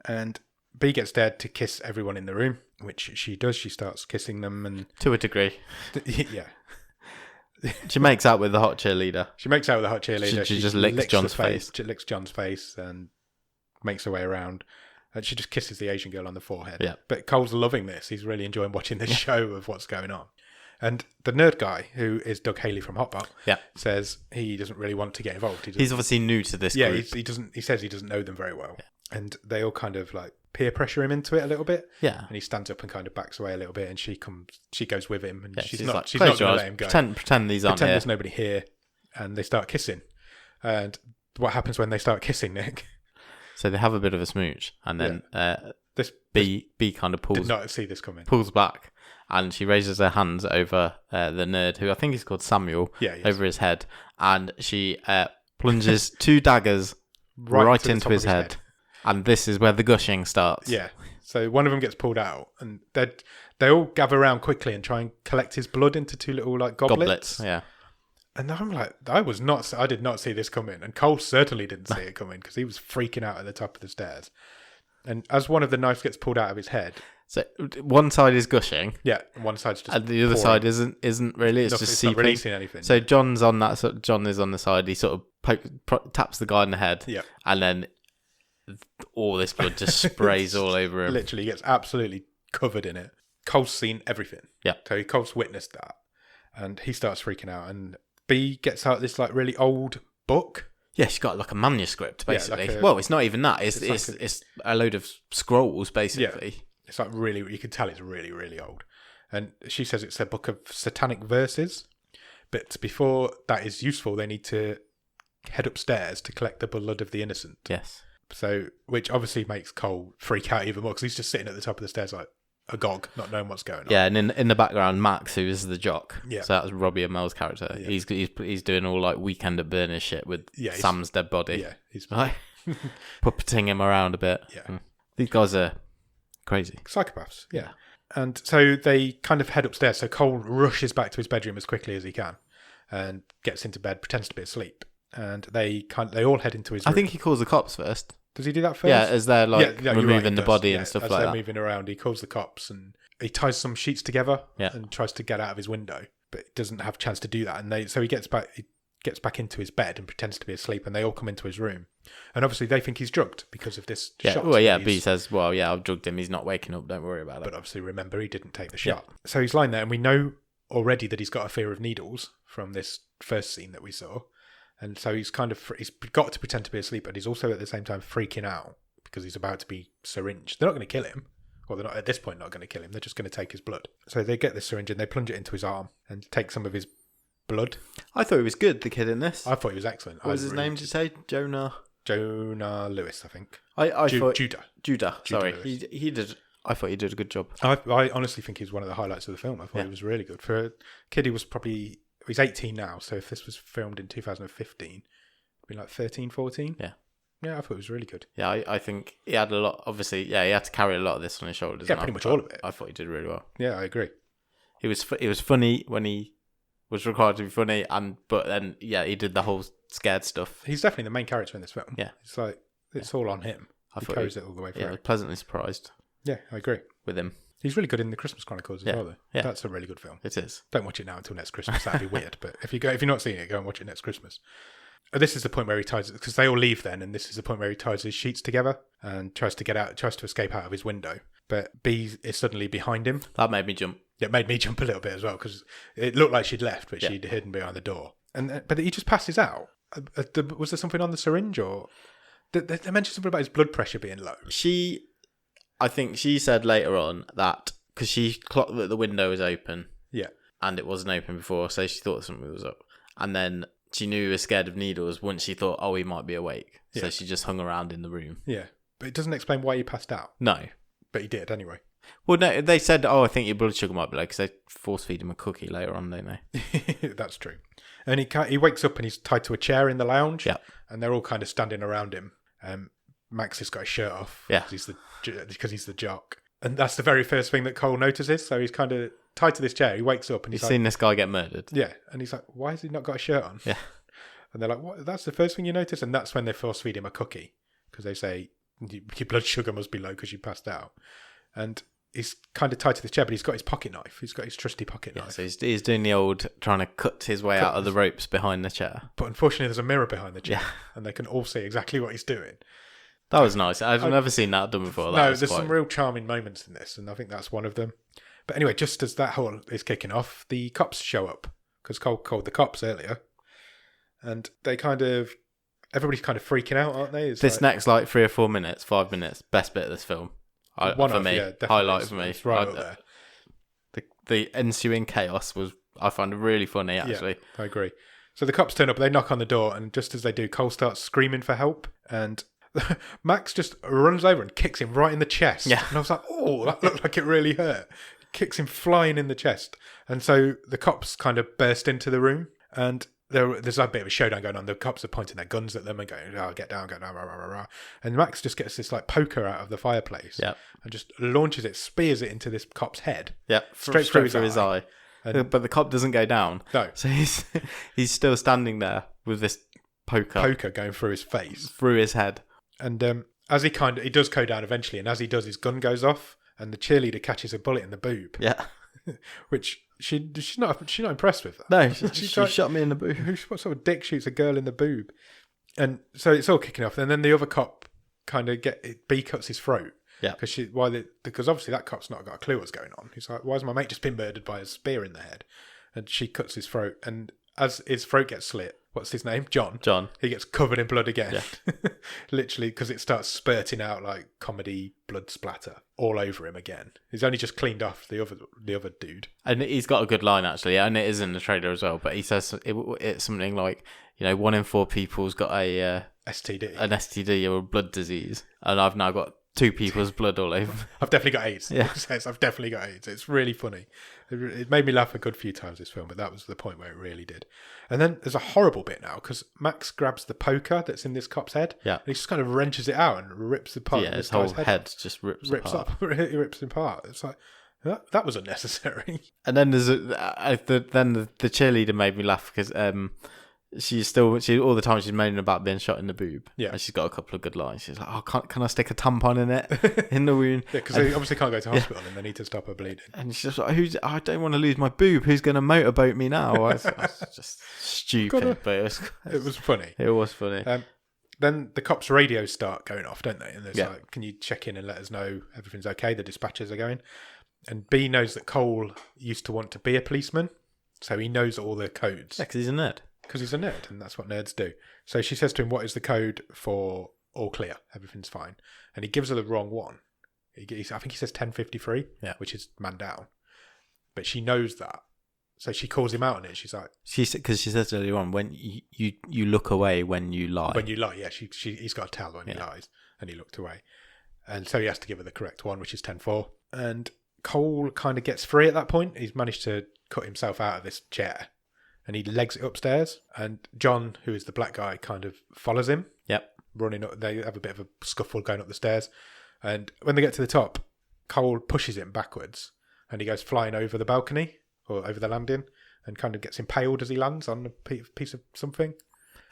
And B gets dared to kiss everyone in the room, which she does. She starts kissing them, and to a degree. Yeah. She makes out with the hot cheerleader. She makes out with the hot cheerleader. She just licks John's face. She licks John's face and makes her way around. And she just kisses the Asian girl on the forehead. Yeah. But Cole's loving this. He's really enjoying watching this show of what's going on. And the nerd guy, who is Doug Haley from Hotbot, says he doesn't really want to get involved. He's obviously new to this group. He doesn't. He says he doesn't know them very well. Yeah. And they all kind of like peer pressure him into it a little bit. Yeah. And he stands up and kind of backs away a little bit, and she goes with him, and she's like, not going to let him go. Pretend these aren't here. There's nobody here, and they start kissing. And what happens when they start kissing, Nick? So they have a bit of a smooch, and then B kind of did not see this coming. Pulls back, and she raises her hands over the nerd, who I think is called Samuel, over his head, and she plunges 2 daggers right into his head. And this is where the gushing starts. Yeah. So one of them gets pulled out, and they all gather around quickly and try and collect his blood into 2 little like goblets. Yeah. And I'm like, I did not see this coming, and Cole certainly didn't see it coming because he was freaking out at the top of the stairs. And as one of the knives gets pulled out of his head, so one side is gushing, one side's just and the other side isn't really. It's just seeping. Not releasing anything. So John's on that. John is on the side. He sort of taps the guy in the head, and then all this blood just sprays all over him. Literally gets absolutely covered in it. Cole's seen everything. Yeah. So Cole's witnessed that, and he starts freaking out. And B gets out this like really old book. Yeah, she's got like a manuscript, basically. Well, it's not even that. It's a load of scrolls, basically. Yeah. It's like really, you can tell it's really, really old. And she says it's a book of satanic verses. But before that is useful, they need to head upstairs to collect the blood of the innocent. Yes. So, which obviously makes Cole freak out even more because he's just sitting at the top of the stairs like agog, not knowing what's going on. Yeah, and in the background, Max, who is the jock. Yeah. So that's Robbie Amell's character. Yeah. He's doing all like Weekend at Bernie's shit with Sam's dead body. Yeah, he's like puppeting him around a bit. Yeah. These guys are crazy. Psychopaths. Yeah. And so they kind of head upstairs. So Cole rushes back to his bedroom as quickly as he can and gets into bed, pretends to be asleep. And they all head into his room. I think he calls the cops first. Does he do that first? Yeah, as they're removing the body and stuff like that. As they're moving around, he calls the cops and he ties some sheets together and tries to get out of his window, but doesn't have a chance to do that. And so he gets back into his bed and pretends to be asleep, and they all come into his room. And obviously they think he's drugged because of this shot. Well, yeah, B says, well, yeah, I've drugged him. He's not waking up. Don't worry about it. But obviously, remember, he didn't take the shot. Yeah. So he's lying there, and we know already that he's got a fear of needles from this first scene that we saw. And so he's got to pretend to be asleep, but he's also at the same time freaking out because he's about to be syringed. They're not going to kill him. Well, they're not at this point not going to kill him. They're just going to take his blood. So they get this syringe and they plunge it into his arm and take some of his blood. I thought he was good, the kid in this. I thought he was excellent. What was his name, did you say? Jonah Lewis, I think. I thought Judah. Sorry. He did. I thought he did a good job. I honestly think he's one of the highlights of the film. I thought he was really good. For a kid who was he's 18 now, so if this was filmed in 2015, it'd be like 13, 14. Yeah. Yeah, I thought it was really good. Yeah, I think he had a lot, obviously, he had to carry a lot of this on his shoulders. Yeah, pretty much all of it. I thought he did really well. Yeah, I agree. He was funny when he was required to be funny, but then, he did the whole scared stuff. He's definitely the main character in this film. Yeah. It's like, it's all on him. He carries it all the way through. Yeah, I was pleasantly surprised. Yeah, I agree. With him. He's really good in the Christmas Chronicles as well, though. Yeah. That's a really good film. It is. Don't watch it now until next Christmas. That'd be weird. But if you're not seeing it, go and watch it next Christmas. This is the point where he ties it, because they all leave then, and this is the point where he ties his sheets together and tries to escape out of his window. But B is suddenly behind him. That made me jump. It made me jump a little bit as well, because it looked like she'd left, but she'd hidden behind the door. But he just passes out. Was there something on the syringe, or they mentioned something about his blood pressure being low? I think she said later on that because she clocked that the window was open. Yeah. and it wasn't open before, so she thought something was up. And then she knew he was scared of needles once she thought, oh, he might be awake. So she just hung around in the room. Yeah. But it doesn't explain why he passed out. No. But he did anyway. Well, no, they said, oh, I think your blood sugar might be low, because they force feed him a cookie later on, don't they? That's true. And he wakes up and he's tied to a chair in the lounge. Yeah. And they're all kind of standing around him. Max has got his shirt off. Yeah. Because he's the jock. And that's the very first thing that Cole notices. So he's kind of tied to this chair. He wakes up and he's like, seen this guy get murdered. Yeah. And he's like, why has he not got a shirt on? Yeah. And they're like, what? That's the first thing you notice? And that's when they force feed him a cookie. Because they say, your blood sugar must be low because you passed out. And he's kind of tied to the chair, but he's got his pocket knife. He's got his trusty pocket knife. So he's doing the old trying to cut his way out of the ropes behind the chair. But unfortunately, there's a mirror behind the chair. Yeah. And they can all see exactly what he's doing. That was nice. I've never seen that done before. There's some real charming moments in this, and I think that's one of them. But anyway, just as that whole is kicking off, the cops show up, because Cole called the cops earlier. And they everybody's kind of freaking out, aren't they? Next 3 or 4 minutes, 5 minutes, best bit of this film. Highlight for me. It's right up there. The ensuing chaos I found really funny, actually. Yeah, I agree. So the cops turn up, they knock on the door, and just as they do, Cole starts screaming for help, and Max just runs over and kicks him right in the chest. Yeah. And I was like, oh, that looked like it really hurt. Kicks him flying in the chest. And so the cops kind of burst into the room, and there's a bit of a showdown going on. The cops are pointing their guns at them and going, oh, get down, rah, rah, rah, rah. And Max just gets this poker out of the fireplace and just launches it, spears it into this cop's head. Yeah, straight through his eye. But the cop doesn't go down. No. So he's still standing there with this poker going through his face. Through his head. And as he does go down eventually, and as he does, his gun goes off, and the cheerleader catches a bullet in the boob. Yeah. Which she's not impressed with that. No, she shot me in the boob. What sort of dick shoots a girl in the boob? And so it's all kicking off, and then the other cop kind of B cuts his throat. Yeah. Because obviously that cop's not got a clue what's going on. He's like, why has my mate just been murdered by a spear in the head? And she cuts his throat, and as his throat gets slit, what's his name? John. He gets covered in blood again. Yeah. Literally, because it starts spurting out like comedy blood splatter all over him again. He's only just cleaned off the other dude. And he's got a good line, actually, and it is in the trailer as well, but he says it's something like, 1 in 4 people's got an STD or a blood disease, and I've now got 2 people's blood all over. I've definitely got AIDS. Yeah. He says, I've definitely got AIDS. It's really funny. It made me laugh a good few times, this film, but that was the point where it really did. And then there's a horrible bit now, because Max grabs the poker that's in this cop's head. Yeah. And he just kind of wrenches it out and rips the part. Yeah, his whole head just rips apart. He rips it apart. It's like, that was unnecessary. And then there's the cheerleader made me laugh, because she all the time she's moaning about being shot in the boob. Yeah. And she's got a couple of good lines. She's like, oh, can I stick a tampon in it? In the wound? Yeah, because they obviously can't go to hospital and they need to stop her bleeding. And she's just like, I don't want to lose my boob. Who's going to motorboat me now? It's just stupid, but it was funny. It was funny. Then the cops' radios start going off, don't they? And there's like, can you check in and let us know everything's okay? The dispatchers are going. And B knows that Cole used to want to be a policeman, so he knows all the codes. Yeah, because he's a nerd. Because he's a nerd, and that's what nerds do. So she says to him, what is the code for all clear? Everything's fine. And he gives her the wrong one. I think he says 1053, which is man down. But she knows that. So she calls him out on it. She's like... Because she says earlier on, when you look away when you lie. When you lie, yeah. He's got to tell when he lies. And he looked away. And so he has to give her the correct one, which is 10-4. And Cole kind of gets free at that point. He's managed to cut himself out of this chair. And he legs it upstairs. And John, who is the black guy, kind of follows him. Yep. Running up. They have a bit of a scuffle going up the stairs. And when they get to the top, Cole pushes him backwards. And he goes flying over the balcony. Or over the landing. And kind of gets impaled as he lands on a piece of something.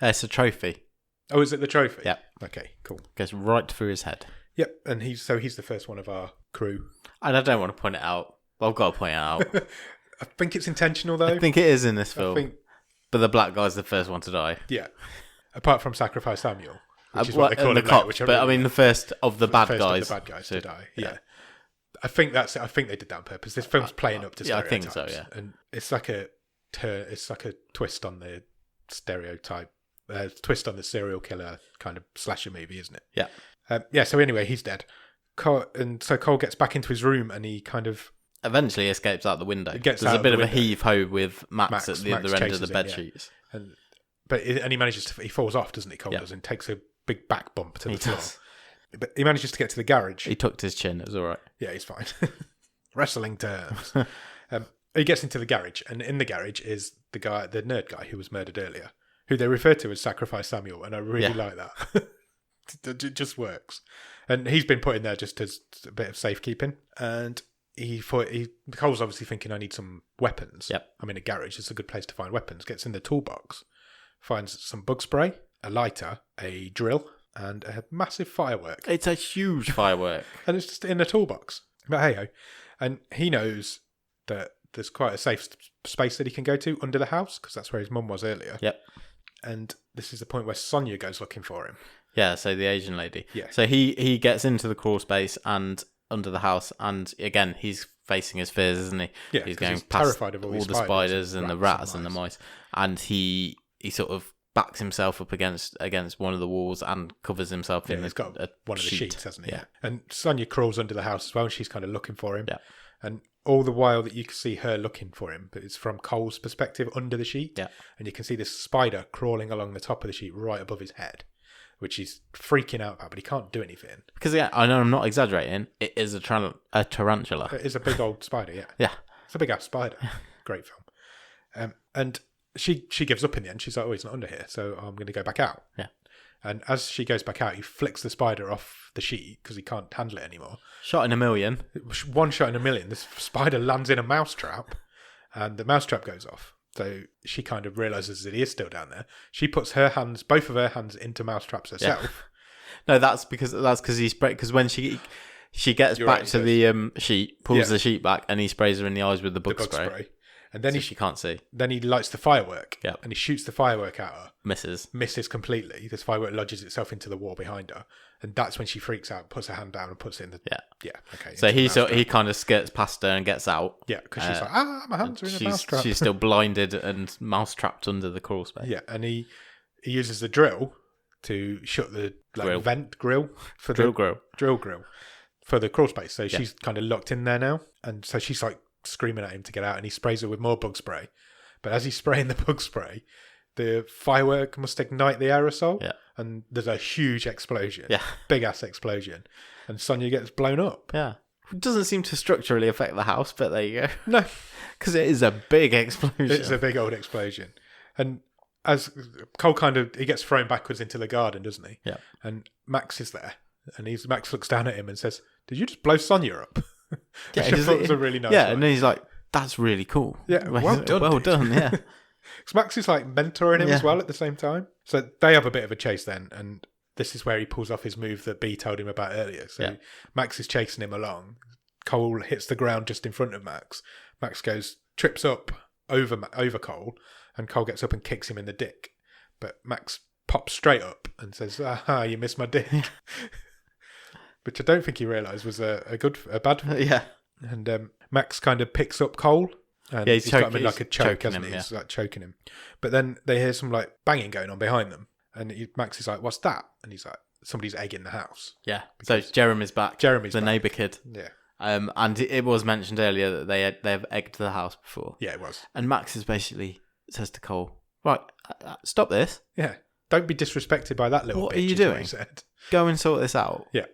It's a trophy. Oh, is it the trophy? Yep. Okay, cool. Goes right through his head. Yep. And he's the first one of our crew. And I don't want to point it out. But I've got to point it out. I think it's intentional, though. I think it is in this film. But the black guy's the first one to die. Yeah. Apart from Sacrifice Samuel, which is what they call him later, which I mean, the first of the bad guys. To die. Yeah. I think they did that on purpose. This film's playing up to stereotypes. I think so, yeah. And it's like a twist on the stereotype, twist on the serial killer kind of slasher movie, isn't it? Yeah. So anyway, he's dead. So Cole gets back into his room and he kind of eventually escapes out the window. There's a bit of a heave-ho with Max at the other end of the bed sheets. But he manages to... He falls off, doesn't he, Cole does, and takes a big back bump to the floor. Does. But he manages to get to the garage. He tucked his chin. It was all right. Yeah, he's fine. Wrestling terms. He gets into the garage, and in the garage is the nerd guy who was murdered earlier, who they refer to as Sacrifice Samuel, and I really like that. It just works. And he's been put in there just as a bit of safekeeping. And Cole's obviously thinking, I need some weapons. Yep. I'm in a garage. It's a good place to find weapons. Gets in the toolbox, finds some bug spray, a lighter, a drill, and a massive firework. It's a huge firework. And it's just in the toolbox. But hey-ho. And he knows that there's quite a safe space that he can go to under the house, because that's where his mum was earlier. Yep. And this is the point where Sonia goes looking for him. Yeah, so the Asian lady. Yeah. So he gets into the crawl space and under the house, and again, he's facing his fears, isn't he? Yeah, he's going he's past terrified of all the spiders and the rats and the mice. And he sort of backs himself up against one of the walls and covers himself in he's got one of the sheets, hasn't he? Yeah. And Sonia crawls under the house as well, and she's kind of looking for him. Yeah. And all the while that you can see her looking for him, but it's from Cole's perspective under the sheet. Yeah. And you can see this spider crawling along the top of the sheet right above his head, which he's freaking out about, but he can't do anything. Because, yeah, I know I'm not exaggerating. It is a tarantula. It is a big old spider, yeah. Yeah. It's a big ass spider. Great film. And she gives up in the end. She's like, oh, he's not under here, so I'm going to go back out. Yeah. And as she goes back out, he flicks the spider off the sheet because he can't handle it anymore. Shot in a million. One shot in a million. This spider lands in a mousetrap, and the mousetrap goes off. So she kind of realises that he is still down there. She puts both of her hands into mousetraps herself. Yeah. No, that's because he sprayed. Because when she gets back to the sheet, pulls the sheet back, and he sprays her in the eyes with the bug spray. And then she can't see. Then he lights the firework. Yeah. And he shoots the firework at her. Misses completely. This firework lodges itself into the wall behind her. And that's when she freaks out, puts her hand down and puts it in the... Yeah, okay. So he kind of skirts past her and gets out. Yeah, because she's like, my hands are in a mousetrap. She's still blinded and mouse-trapped under the crawl space. Yeah, and he uses the drill to shut the vent grill. Drill grill for the crawl space. So she's kind of locked in there now. And so she's like screaming at him to get out, and he sprays her with more bug spray. But as he's spraying the bug spray, the firework must ignite the aerosol, and there's a huge explosion, big ass explosion, and Sonia gets blown up. Yeah, it doesn't seem to structurally affect the house, but there you go. No, because it is a big explosion. It's a big old explosion, and as Cole he gets thrown backwards into the garden, doesn't he? Yeah, and Max is there, and Max looks down at him and says, "Did you just blow Sonia up?" Yeah, Which I thought was a really nice and then he's like, "That's really cool." Yeah, well done. Yeah. Because Max is like mentoring him as well at the same time. So they have a bit of a chase then, and this is where he pulls off his move that B told him about earlier. So Max is chasing him along. Cole hits the ground just in front of Max. Max trips up over Cole, and Cole gets up and kicks him in the dick. But Max pops straight up and says, "Aha, you missed my dick." Which I don't think he realised was a bad thing. Yeah. And Max kind of picks up Cole. And he's got him in like a choke, hasn't he? He's like choking him. But then they hear some like banging going on behind them. And Max is like, "What's that?" And he's like, "Somebody's egging the house." Yeah. So Jeremy's back. Jeremy's the neighbour kid. Yeah. And it was mentioned earlier that they've egged the house before. Yeah, it was. And Max says to Cole, "Right, stop this. Yeah. Don't be disrespected by that little bitch." What are you doing? He said. Go and sort this out. Yeah.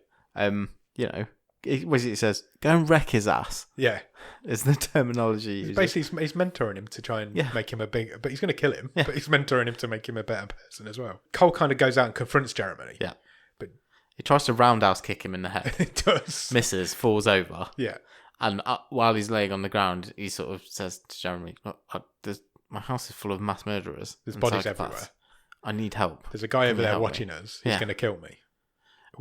He says, "Go and wreck his ass." Yeah, is the terminology. Basically, he's mentoring him to try and make him but he's going to kill him. Yeah. But he's mentoring him to make him a better person as well. Cole kind of goes out and confronts Jeremy. Yeah, but he tries to roundhouse kick him in the head. It does. Misses, falls over. Yeah, and while he's laying on the ground, he sort of says to Jeremy, "Look, my house is full of mass murderers. There's bodies everywhere. I need help. There's a guy over there watching us. He's going to kill me.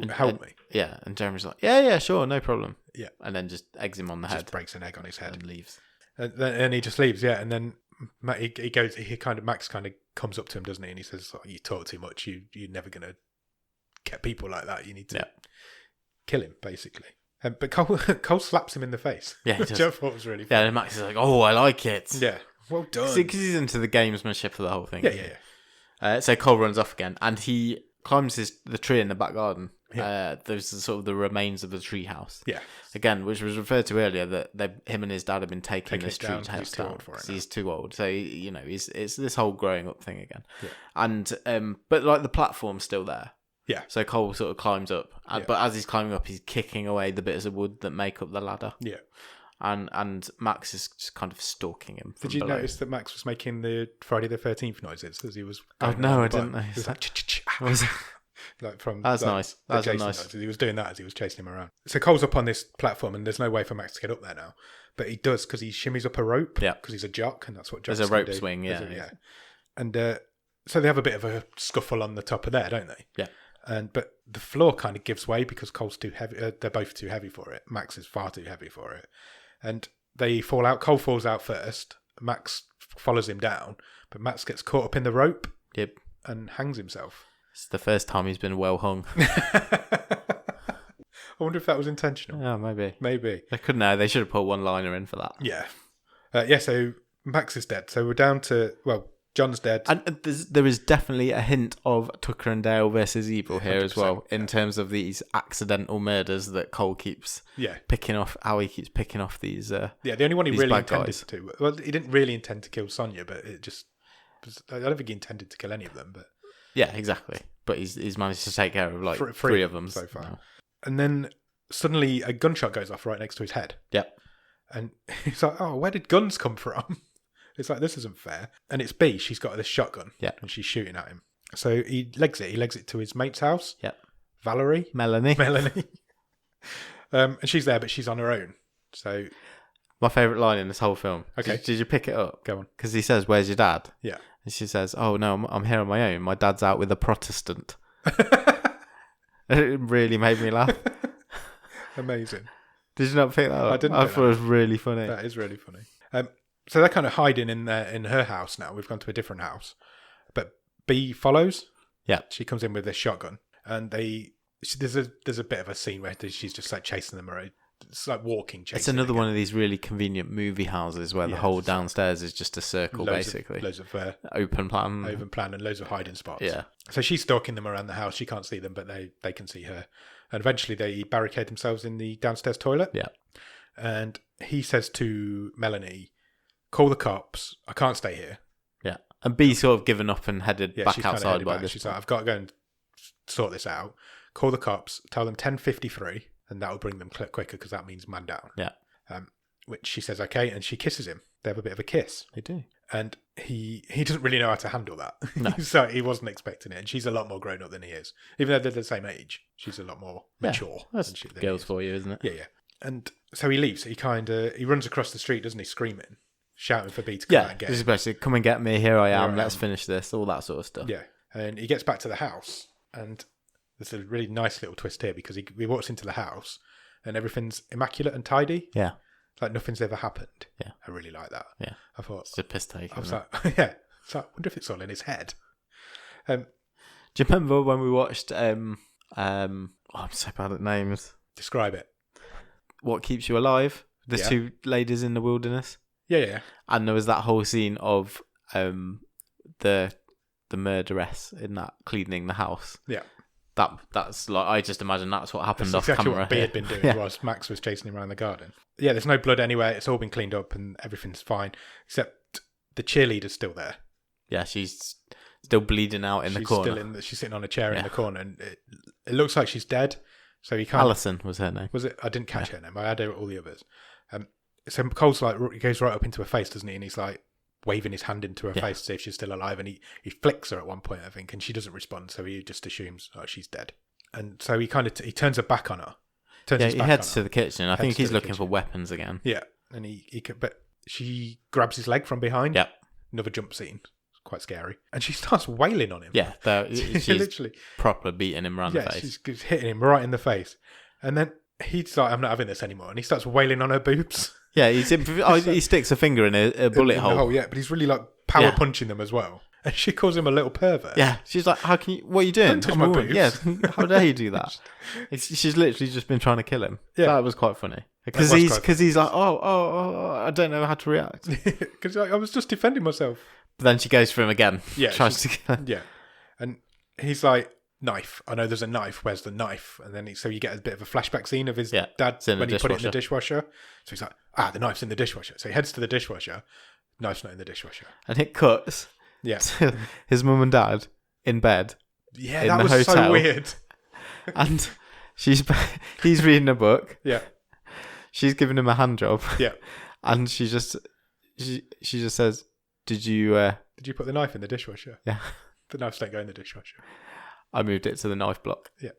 Help me." Yeah, and Jeremy's like, yeah, sure, no problem. Yeah. And then just eggs him on the head. Just breaks an egg on his head. And leaves. And he just leaves, yeah. And then Max kind of comes up to him, doesn't he? And he says, "You talk too much. You're never going to get people like that. You need to kill him, basically." But Cole slaps him in the face. Yeah, which I thought was really funny. Yeah, and Max is like, "Oh, I like it." Yeah, well done. Because he's into the gamesmanship of the whole thing. Yeah. So Cole runs off again, and he climbs the tree in the back garden. Yeah. There's sort of the remains of the tree house. Yeah. Again, which was referred to earlier, that him and his dad have been taking this tree house he's too down old for it because now. he's too old. So it's this whole growing up thing again. Yeah. And but like the platform's still there. Yeah. So Cole sort of climbs up, but as he's climbing up, he's kicking away the bits of wood that make up the ladder. Yeah. And Max is just kind of stalking him. Did you notice that Max was making the Friday the 13th noises as he was? Oh no, I didn't notice. He was like, like from. That's like, nice. That's nice. nice. He was doing that as he was chasing him around. So Cole's up on this platform, and there's no way for Max to get up there now, but he does because he shimmies up a rope. Yeah. Because he's a jock, and that's what jocks There's a rope do. swing. Yeah. Yeah. And so they have a bit of a scuffle on the top of there, don't they? Yeah. But the floor kind of gives way because Cole's too heavy. They're both too heavy for it. Max is far too heavy for it, and they fall out. Cole falls out first. Max follows him down, but Max gets caught up in the rope. Yep. And hangs himself. It's the first time he's been well hung. I wonder if that was intentional. Yeah, maybe. They couldn't know. They should have put one liner in for that. Yeah. So Max is dead. So we're down to, well, John's dead. And there is definitely a hint of Tucker and Dale versus Evil here as well, in terms of these accidental murders that Cole keeps picking off, how he keeps picking off these the only one he really intended to. Well, he didn't really intend to kill Sonia, but it just, I don't think he intended to kill any of them, but... Yeah, exactly. But he's managed to take care of like three of them so far. No. And then suddenly a gunshot goes off right next to his head. Yep. And he's like, oh, where did guns come from? It's like, this isn't fair. And it's B, she's got this shotgun. Yeah. And she's shooting at him. So he legs it to his mate's house. Yep. Melanie. And she's there, but she's on her own. So my favourite line in this whole film. Okay. Did you pick it up? Go on. Because he says, "Where's your dad?" Yeah. And she says, "Oh no, I'm here on my own. My dad's out with a Protestant." It really made me laugh. Amazing. Did you not pick that up? I didn't. I thought it was really funny. That is really funny. So they're kind of hiding in her house now. We've gone to a different house, but B follows. Yeah. She comes in with this shotgun, and there's a bit of a scene where she's just like chasing them around. It's like walking, chasing. It's another one of these really convenient movie houses where the whole downstairs is just a circle, basically. Loads of open plan, and loads of hiding spots. Yeah. So she's stalking them around the house. She can't see them, but they can see her. And eventually they barricade themselves in the downstairs toilet. Yeah. And he says to Melanie, "Call the cops. I can't stay here." Yeah. And B's sort of given up and headed back outside by this. She's like, "I've got to go and sort this out. Call the cops. Tell them 10:53, and that'll bring them quicker because that means man down." Yeah. Which she says okay, and she kisses him. They have a bit of a kiss. They do. And he doesn't really know how to handle that. No. So he wasn't expecting it. And she's a lot more grown up than he is. Even though they're the same age, she's a lot more mature. That's than girls for you, isn't it? Yeah. And so he leaves. He runs across the street, doesn't he, screaming, shouting for B to come out and get this is him. basically, come and get me, here I am, let's finish this, all that sort of stuff. Yeah. And he gets back to the house, and there's a really nice little twist here because he walks into the house and everything's immaculate and tidy. Yeah. Like nothing's ever happened. Yeah. I really like that. Yeah. I thought... It's a piss take. I was like, yeah. So I wonder if it's all in his head. Do you remember when we watched... I'm so bad at names. Describe it. What Keeps You Alive? The two ladies in the wilderness. Yeah. And there was that whole scene of the murderess in that cleaning the house. Yeah. That's like, I just imagine that's what happened that's off exactly camera. What B had been doing whilst Max was chasing him around the garden. Yeah, there's no blood anywhere. It's all been cleaned up and everything's fine. Except the cheerleader's still there. Yeah, she's still bleeding out in the corner. She's sitting on a chair in the corner, and it looks like she's dead. So he can't. Alison was her name. Was it? I didn't catch her name. I had all the others. So Cole's like, he goes right up into her face, doesn't he? And he's like waving his hand into her face to see if she's still alive. And he flicks her at one point, I think, and she doesn't respond. So he just assumes she's dead. And so he kind of he turns her back on her. He heads to the kitchen. I think he's looking for weapons again. Yeah, and but she grabs his leg from behind. Yep. Another jump scene. It's quite scary. And she starts wailing on him. Yeah, she's literally proper beating him around the face. She's hitting him right in the face. And then he's like, "I'm not having this anymore." And he starts wailing on her boobs. Yeah, he sticks a finger in a bullet hole. Yeah, but he's really like power punching them as well. And she calls him a little pervert. Yeah, she's like, "How can you? What are you doing? Don't touch my boobs." Yeah, how dare you do that?" She's literally just been trying to kill him. Yeah, that was quite funny because he's like, oh, I don't know how to react because I was just defending myself. But then she goes for him again. Yeah, tries to kill him. Yeah, and he's like, knife. I know there's a knife. Where's the knife? And then so you get a bit of a flashback scene of his dad when he put it in the dishwasher. So he's like, the knife's in the dishwasher. So he heads to the dishwasher. Knife's not in the dishwasher. And it cuts. Yeah. To his mum and dad in bed. Yeah, that was hotel, so weird. And he's reading a book. Yeah. She's giving him a hand job. Yeah. And she just says, Did you put the knife in the dishwasher? Yeah. The knives don't go in the dishwasher. I moved it to the knife block. Yeah.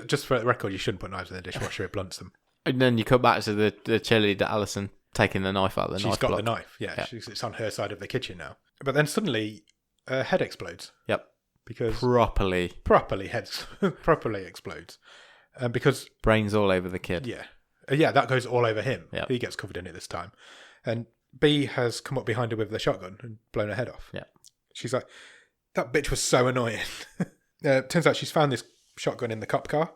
Just for the record, you shouldn't put knives in the dishwasher. It blunts them. And then you cut back to the cheerleader Alison taking the knife out of the knife block. She's got the knife. Yeah. It's on her side of the kitchen now. But then suddenly, her head explodes. Yep. Because properly explodes. Because brains all over the kid. Yeah. Yeah, that goes all over him. Yep. He gets covered in it this time. And B has come up behind her with the shotgun and blown her head off. Yeah. She's like, that bitch was so annoying. Turns out she's found this shotgun in the cop car,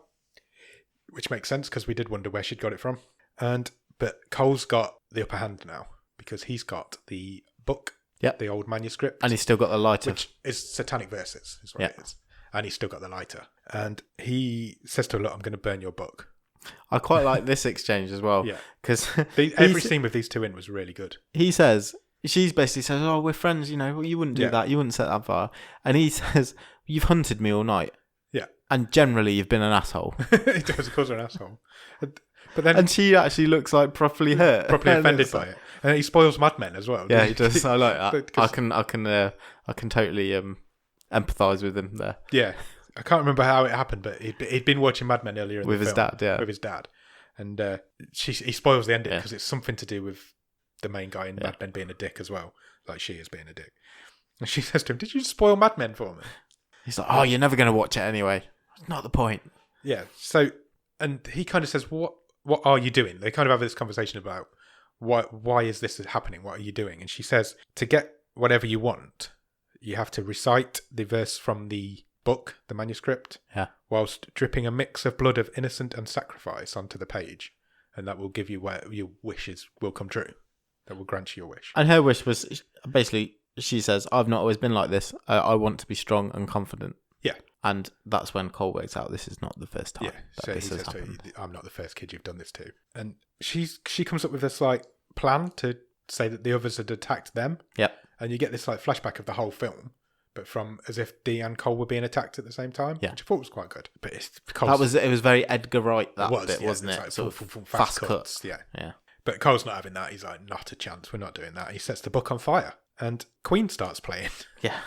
which makes sense because we did wonder where she'd got it from. But Cole's got the upper hand now because he's got the book, the old manuscript. And he's still got the lighter. Which is Satanic Verses, is what it is. And he's still got the lighter. And he says to her, look, I'm going to burn your book. I quite like this exchange as well. Yeah. Because every scene with these two in was really good. She basically says, oh, we're friends, you know, you wouldn't do that. You wouldn't set that fire. And he says, you've hunted me all night. Yeah. And generally you've been an asshole. He does, of course, an asshole. And she actually looks like properly hurt. Properly offended by it. And he spoils Mad Men as well. Yeah, he does. I like that. I can totally empathise with him there. Yeah. I can't remember how it happened, but he'd been watching Mad Men earlier in with the his film, dad, yeah, with his dad, and he spoils the ending because it's something to do with the main guy in Mad Men being a dick as well, like she is being a dick. And she says to him, "Did you spoil Mad Men for me?" He's like, "Oh, you're never going to watch it anyway. It's not the point." Yeah. So, and he kind of says, "What are you doing?" They kind of have this conversation about why is this happening? What are you doing? And she says, "To get whatever you want, you have to recite the verse from the book, the manuscript, whilst dripping a mix of blood of innocent and sacrifice onto the page, and that will give you where your wishes will come true. That will grant you your wish." And her wish was basically, she says, "I've not always been like this. I want to be strong and confident." Yeah. And that's when Cole works out this is not the first time that this has happened. I'm not the first kid you've done this to. And she comes up with this like plan to say that the others had attacked them. Yep. And you get this like flashback of the whole film, but from as if Dee and Cole were being attacked at the same time, which I thought was quite good. But it was very Edgar Wright bit, wasn't it? Like sort of fast cuts. Yeah. But Cole's not having that. He's like, not a chance. We're not doing that. He sets the book on fire, and Queen starts playing. Yeah.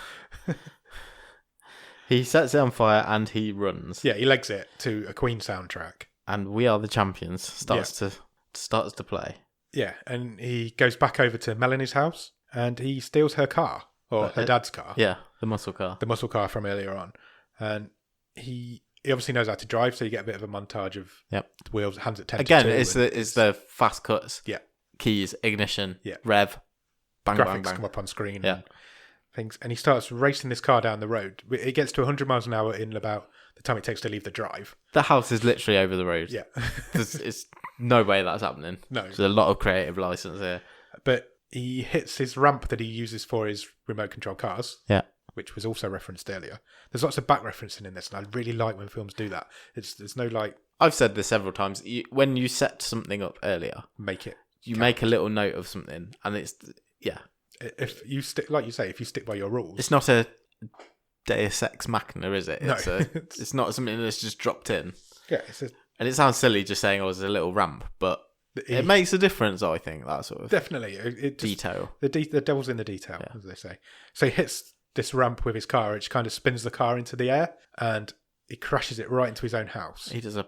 He sets it on fire and he runs. Yeah, he legs it to a Queen soundtrack, and We Are the Champions starts to play. Yeah, and he goes back over to Melanie's house and he steals her car. Or her dad's car. Yeah, the muscle car. The muscle car from earlier on. And he obviously knows how to drive, so you get a bit of a montage of the wheels, hands at 10 Again, to 2. it's the fast cuts. Yeah. Keys, ignition, rev, bang, graphics bang, bang. come up on screen. Yeah. Things. And he starts racing this car down the road. It gets to 100 miles an hour in about the time it takes to leave the drive. The house is literally over the road. Yeah. It's no way that's happening. No. There's a lot of creative license here. But he hits his ramp that he uses for his remote control cars. Yeah. Which was also referenced earlier. There's lots of back referencing in this, and I really like when films do that. There's no like... I've said this several times. When you set something up earlier... Make it. Make a little note of something, and it's... Yeah. If you stick... Like you say, if you stick by your rules... It's not a Deus Ex Machina, is it? No. It's not something that's just dropped in. Yeah. And it sounds silly just saying, oh, it's a little ramp, but... It makes a difference, I think, that sort of definitely. Detail. The devil's in the detail, as they say. So he hits this ramp with his car, which kind of spins the car into the air, and he crashes it right into his own house. He does a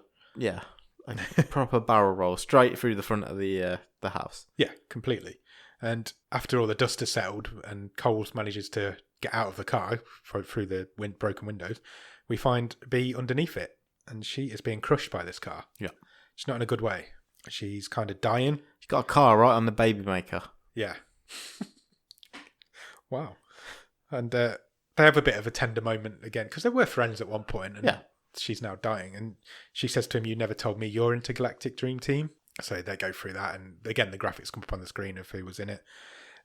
proper barrel roll straight through the front of the house. Yeah, completely. And after all the dust has settled and Coles manages to get out of the car through the broken windows, we find Bea underneath it, and she is being crushed by this car. Yeah. She's not in a good way. She's kind of dying. She's got a car right on the baby maker. Yeah. Wow. And they have a bit of a tender moment again, because they were friends at one point, and she's now dying. And she says to him, "You never told me your intergalactic dream team." So they go through that, and again, the graphics come up on the screen of who was in it.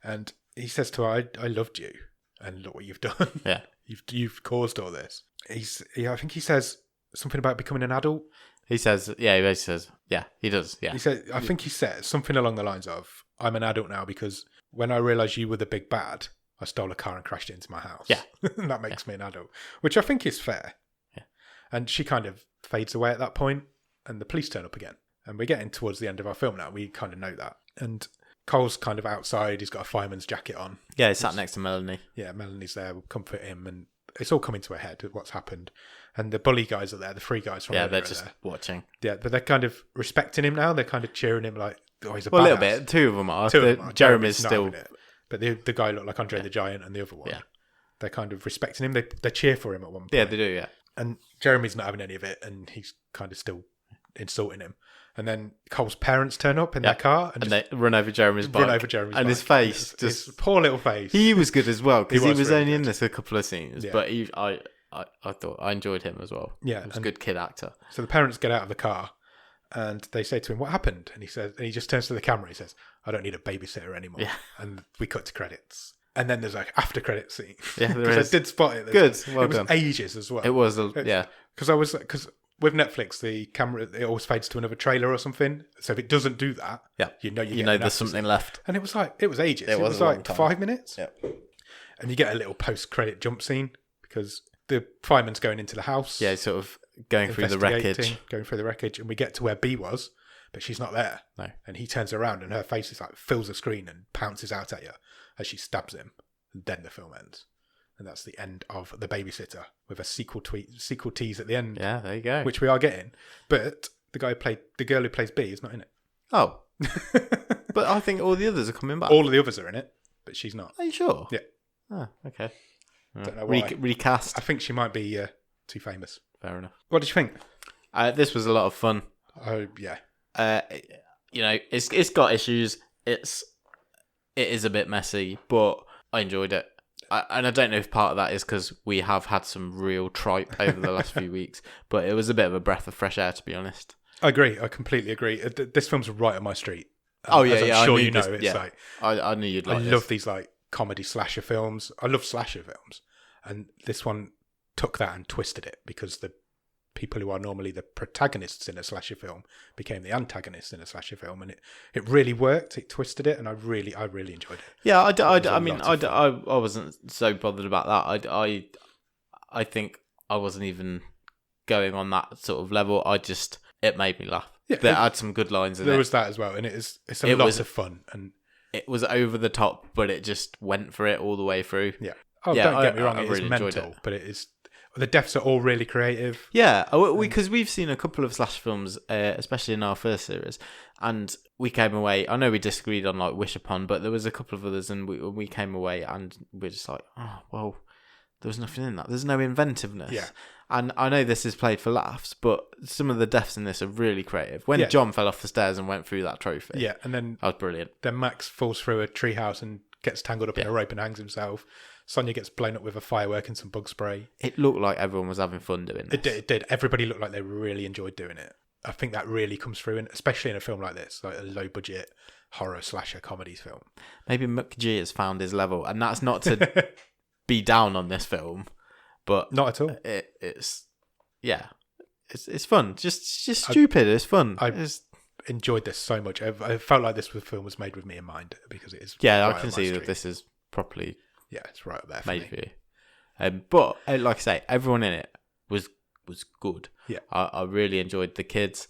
And he says to her, I loved you, and look what you've done. Yeah. You've caused all this. I think he says something about becoming an adult. He says, he does. Yeah. I think he says something along the lines of, I'm an adult now because when I realised you were the big bad, I stole a car and crashed it into my house. Yeah. And that makes me an adult, which I think is fair. Yeah. And she kind of fades away at that point, and the police turn up again. And we're getting towards the end of our film now. We kind of know that. And Cole's kind of outside. He's got a fireman's jacket on. Yeah, he's sat next to Melanie. Yeah, Melanie's there. We'll comfort him. And it's all coming to a head of what's happened. And the bully guys are there. The three guys from they're just watching. Yeah, but they're kind of respecting him now. They're kind of cheering him like, oh, he's a badass. A little bit. Two of them are. Jeremy's still... But the guy looked like Andre the Giant and the other one. Yeah. They're kind of respecting him. They cheer for him at one point. Yeah, they do, yeah. And Jeremy's not having any of it, and he's kind of still insulting him. And then Cole's parents turn up in their car. And they run over Jeremy's bike. And his face. His poor little face. He was good as well, because he was really only in this a couple of scenes. Yeah. But I thought I enjoyed him as well. Yeah. He was a good kid actor. So the parents get out of the car, and they say to him, what happened? And he just turns to the camera. He says, I don't need a babysitter anymore. Yeah. And we cut to credits. And then there's like after credit scene. Yeah, there is. I did spot it. Good. Well it was done. ages as well. It was, yeah. Because with Netflix, the camera, it always fades to another trailer or something. So if it doesn't do that, you know there's something left. And it was ages. It was like 5 minutes. Yeah. And you get a little post-credit jump scene because the fireman's going into the house. Yeah, sort of going through the wreckage. And we get to where B was, but she's not there. No. And he turns around and her face is like fills the screen and pounces out at you as she stabs him. And then the film ends. And that's the end of The Babysitter with a sequel tease at the end. Yeah, there you go. Which we are getting. But the girl who plays B is not in it. Oh. But I think all the others are coming back. All of the others are in it, but she's not. Are you sure? Yeah. Oh, okay. Don't know why. Recast. I think she might be too famous. Fair enough. What did you think? This was a lot of fun. Oh, yeah. It's got issues. It is a bit messy, but I enjoyed it. And I don't know if part of that is because we have had some real tripe over the last few weeks, but it was a bit of a breath of fresh air, to be honest. I agree. I completely agree. This film's right on my street. I'm sure you know. It's like I knew you'd like this. I love these like comedy slasher films. I love slasher films, and this one took that and twisted it because the people who are normally the protagonists in a slasher film became the antagonists in a slasher film, and it really worked. It twisted it, and I really enjoyed it. Yeah, I wasn't so bothered about that. I think I wasn't even going on that sort of level. It made me laugh. Yeah, there had some good lines in it. There was that as well, and it's a lot of fun, and it was over the top, but it just went for it all the way through. Yeah. Don't get me wrong, it is mental, but it is. The deaths are all really creative. Yeah, because we've seen a couple of slash films, especially in our first series, and we came away. I know we disagreed on like Wish Upon, but there was a couple of others, and we came away and we're just like, oh well, there was nothing in that. There's no inventiveness. Yeah. And I know this is played for laughs, but some of the deaths in this are really creative. When John fell off the stairs and went through that trophy, and then that was brilliant. Then Max falls through a treehouse and gets tangled up in a rope and hangs himself. Sonia gets blown up with a firework and some bug spray. It looked like everyone was having fun doing this. It did. Everybody looked like they really enjoyed doing it. I think that really comes through, especially in a film like this, like a low-budget horror slasher comedy film. Maybe McG has found his level, and that's not to be down on this film, but not at all. It's fun. Just stupid. It's fun. I enjoyed this so much. I felt like this film was made with me in mind because it is. Yeah, right I can see that this is properly. Yeah, it's right up there made for you. But like I say, everyone in it was good. Yeah, I really enjoyed the kids.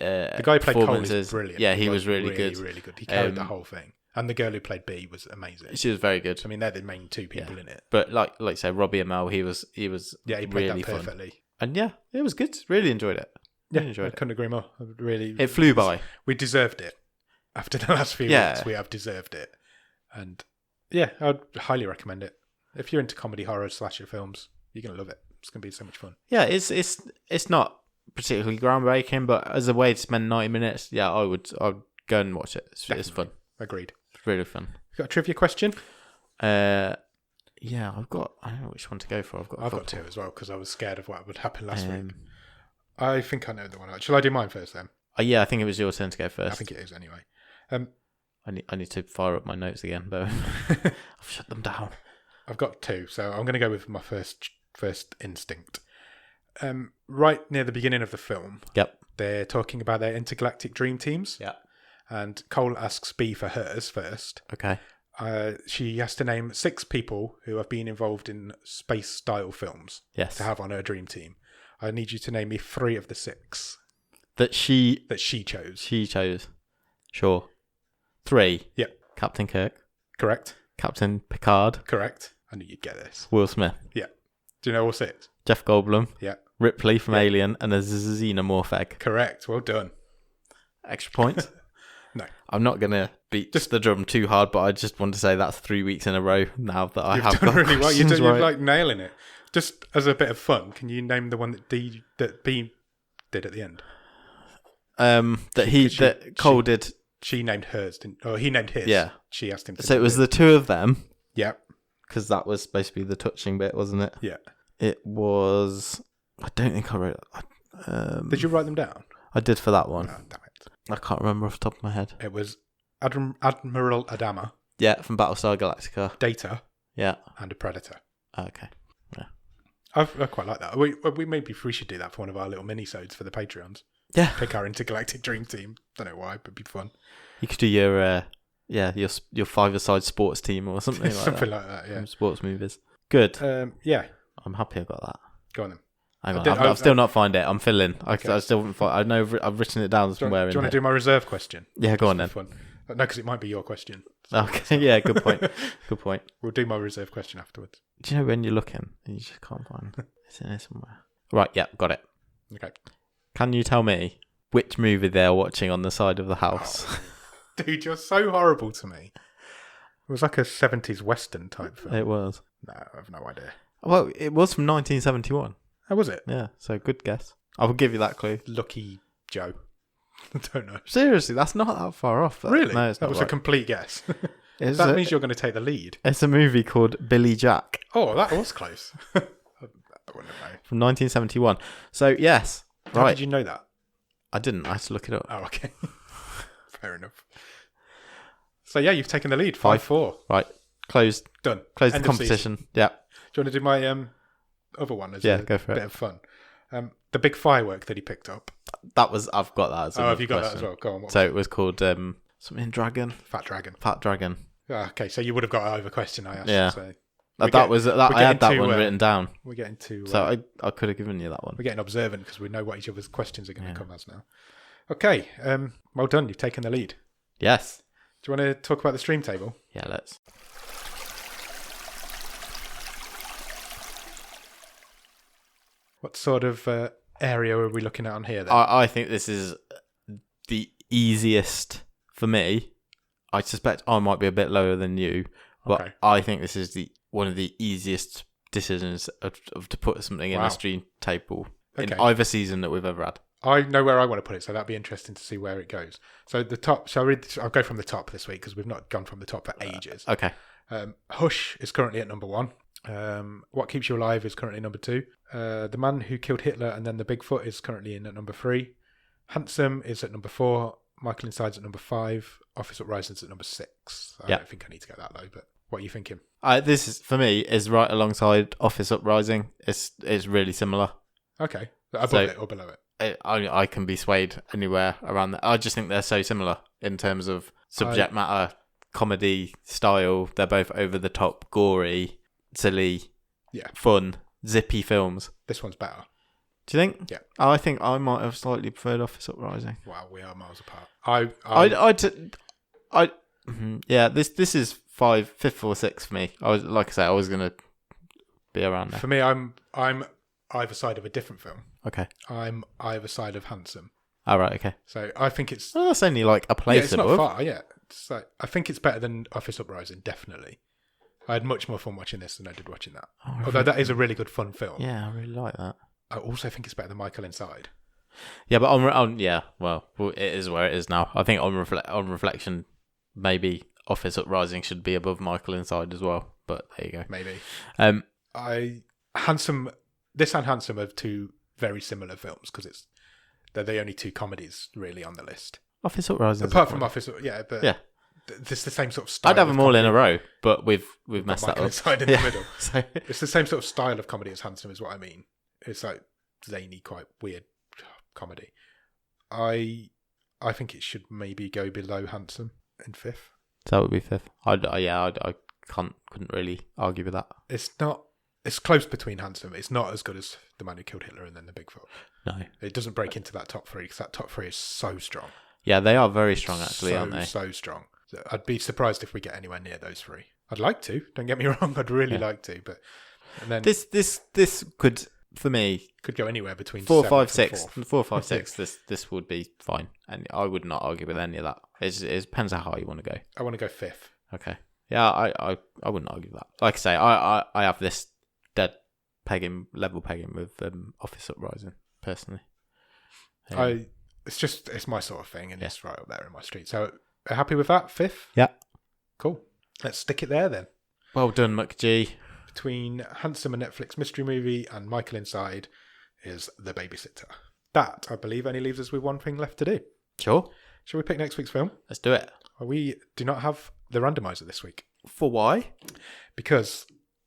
The guy who played Cole is brilliant. Yeah, he was really good. Really good. He carried the whole thing. And the girl who played B was amazing. She was very good. I mean, they're the main two people in it. But like I say, Robbie Amell, he was he played really that perfectly. Fun. And yeah, it was good. Really enjoyed it. I couldn't agree more. It flew by. We deserved it. After the last few weeks, we have deserved it. And yeah, I'd highly recommend it. If you're into comedy, horror, slasher films, you're gonna love it. It's gonna be so much fun. Yeah, it's not particularly groundbreaking, but as a way to spend 90 minutes, I'd go and watch it. It's fun. Agreed. It's really fun. You got a trivia question? Yeah, I don't know which one to go for. I've got two as well because I was scared of what would happen last week. I think I know the one. Shall I do mine first then? Yeah, I think it was your turn to go first. I think it is anyway. I need to fire up my notes again, but I've shut them down. I've got two, so I'm going to go with my first instinct. Right near the beginning of the film, they're talking about their intergalactic dream teams. Yeah. And Cole asks B for hers first. Okay. She has to name 6 people who have been involved in space-style films to have on her dream team. I need you to name me 3 of the 6 that she chose. She chose. Sure. 3. Yep. Captain Kirk. Correct. Captain Picard. Correct. I knew you'd get this. Will Smith. Yeah. Do you know all 6? Jeff Goldblum. Yeah. Ripley from Alien and a xenomorph egg. Correct. Well done. Extra points? No. I'm not going to beat the drum too hard, but I just want to say that's 3 weeks in a row now that I have got really well. You're like nailing it. Just as a bit of fun, can you name the one that B did at the end? Cole did. She named hers, he named his. Yeah. She asked him to. So it was the 2 of them. Yeah. Because that was supposed to be the touching bit, wasn't it? Yeah. It was. I don't think I wrote it. Did you write them down? I did for that one. Oh, damn it. I can't remember off the top of my head. It was Admiral Adama. Yeah, from Battlestar Galactica. Data. Yeah. And a Predator. Okay. Yeah. I quite like that. We should do that for one of our little mini-sodes for the Patreons. Yeah. Pick our intergalactic dream team. Don't know why, but it'd be fun. You could do your 5-a-side sports team or something like that. Something like that, yeah. From sports movies. Good. Yeah. I'm happy I got that. Go on then. Hang on, I've still not found it. I'm filling. Okay. I still haven't found. I know I've written it down somewhere. Do you want to do my reserve question? Yeah, go on then. Fun. No, because it might be your question. So okay, yeah, good point. Good point. We'll do my reserve question afterwards. Do you know when you're looking, you just can't find it? It's in here somewhere. Right, yeah, got it. Okay. Can you tell me which movie they're watching on the side of the house? Oh, dude, you're so horrible to me. It was like a 70s Western type film. It was. No, I have no idea. Well, it was from 1971. How was it? Yeah, so good guess. I will give you that clue. Lucky Joe. I don't know. Seriously, that's not that far off. Really? No, it's not. That was a complete guess. That means you're going to take the lead. It's a movie called Billy Jack. Oh, that was close. I wouldn't know. From 1971. So, yes. How did you know that? I didn't. I had to look it up. Oh, okay. Fair enough. So, yeah, you've taken the lead. 5-4. Right. Closed. Done. Closed the competition. Yeah. Do you want to do my other one as go for bit of fun? The big firework that he picked up. I've got that as have you got that as well? Go on. So it was called something dragon? Fat Dragon. Fat Dragon. Okay, so you would have got over question I asked. Yeah. So I had that one written down. We're getting to... So I could have given you that one. We're getting observant because we know what each other's questions are going to come as now. Okay, well done. You've taken the lead. Yes. Do you want to talk about the stream table? Yeah, let's. What sort of area are we looking at on here then? I think this is the easiest for me. I suspect I might be a bit lower than you, but I think this is one of the easiest decisions of to put something in a stream table in either season that we've ever had. I know where I want to put it, so that'd be interesting to see where it goes. So the top. So I'll go from the top this week because we've not gone from the top for ages. Okay. Hush is currently at number 1. What Keeps You Alive is currently number 2. The Man Who Killed Hitler and Then the Bigfoot is currently in at number 3. Handsome is at number 4. Michael Inside's at number 5. Office Uprising's at number 6. I don't think I need to get that low, but what are you thinking? This is for me is right alongside Office Uprising. It's really similar. Okay, above it or below it? I can be swayed anywhere around that. I just think they're so similar in terms of subject matter, comedy style. They're both over the top, gory, silly, fun, zippy films. This one's better. Do you think? Yeah. I think I might have slightly preferred Office Uprising. Wow, we are miles apart. This is 5th or 6th for me. I was I was gonna be around there. For me, I'm either side of a different film. Okay. I'm either side of Handsome. All right. Okay. So I think it's. Well, that's only like a place. It's not far. Yeah. So I think it's better than Office Uprising. Definitely. I had much more fun watching this than I did watching that. Although that is a really good fun film. Yeah, I really like that. I also think it's better than Michael Inside. Yeah, but well, it is where it is now. I think on reflection, maybe Office Uprising should be above Michael Inside as well. But there you go. Maybe. Handsome. This and Handsome are two very similar films because they're the only two comedies really on the list. Office Uprising. Apart from Office, but It's the same sort of style. I'd have them all in a row, but we've messed that up. Inside in the middle. So it's the same sort of style of comedy as Handsome, is what I mean. It's like zany, quite weird comedy. I think it should maybe go below Handsome in fifth. So that would be fifth. I couldn't really argue with that. It's not. It's close between Handsome. It's not as good as The Man Who Killed Hitler and then The Bigfoot. No, it doesn't break into that top three because that top three is so strong. Yeah, they are very strong, actually, aren't they? So strong. I'd be surprised if we get anywhere near those three. I'd like to. Don't get me wrong. I'd really like to, but and then this could, for me, could go anywhere between 4, 5, 6. 4, 5, 6. This would be fine, and I would not argue with any of that. It depends on how high you want to go. I want to go fifth. Okay. Yeah, I wouldn't argue with that. Like I say, I have this dead level pegging with Office Uprising personally. It's my sort of thing, and it's right up there in my street. So, happy with that? Fifth? Yeah. Cool. Let's stick it there then. Well done, McG. Between Handsome, a Netflix mystery movie, and Michael Inside is The Babysitter. That, I believe, only leaves us with one thing left to do. Sure. Shall we pick next week's film? Let's do it. We do not have the randomizer this week. For why? Because,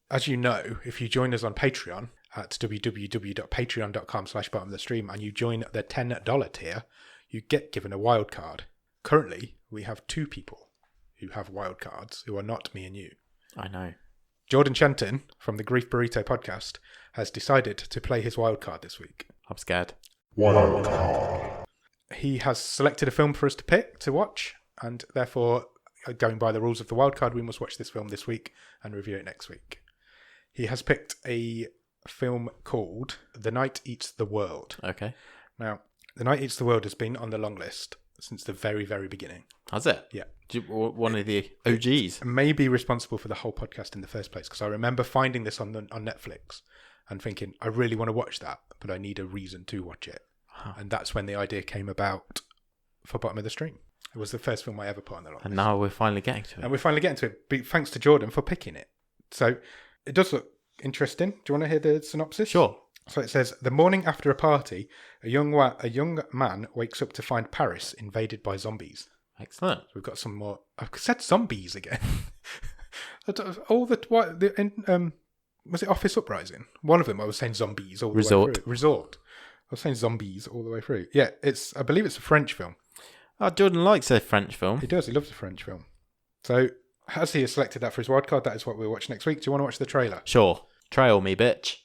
as you know, if you join us on Patreon at www.patreon.com/bottom of the stream and you join the $10 tier, you get given a wild card. Currently, we have 2 people who have wild cards who are not me and you. I know. Jordan Shenton from the Grief Burrito podcast has decided to play his wild card this week. I'm scared. Wild card. He has selected a film for us to watch, and therefore, going by the rules of the wild card, we must watch this film this week and review it next week. He has picked a film called The Night Eats the World. Okay. Now, The Night Eats the World has been on the long list since the very, very beginning. Has it? Yeah. One of the OGs. It may be responsible for the whole podcast in the first place, because I remember finding this on Netflix and thinking, I really want to watch that, but I need a reason to watch it. Huh. And that's when the idea came about for Bottom of the Stream. It was the first film I ever put on the long list. And now we're finally getting to it. And we're finally getting to it, but thanks to Jordan for picking it. So it does look interesting. Do you want to hear the synopsis? Sure. So it says, the morning after a party, a young man wakes up to find Paris invaded by zombies. Excellent. So we've got some more. I've said zombies again. Was it Office Uprising? One of them I was saying zombies all the way through. Resort. I was saying zombies all the way through. Yeah, I believe it's a French film. Oh, Jordan likes a French film. He does. He loves a French film. So, as he has selected that for his wildcard, that is what we'll watch next week. Do you want to watch the trailer? Sure. Trail me, bitch.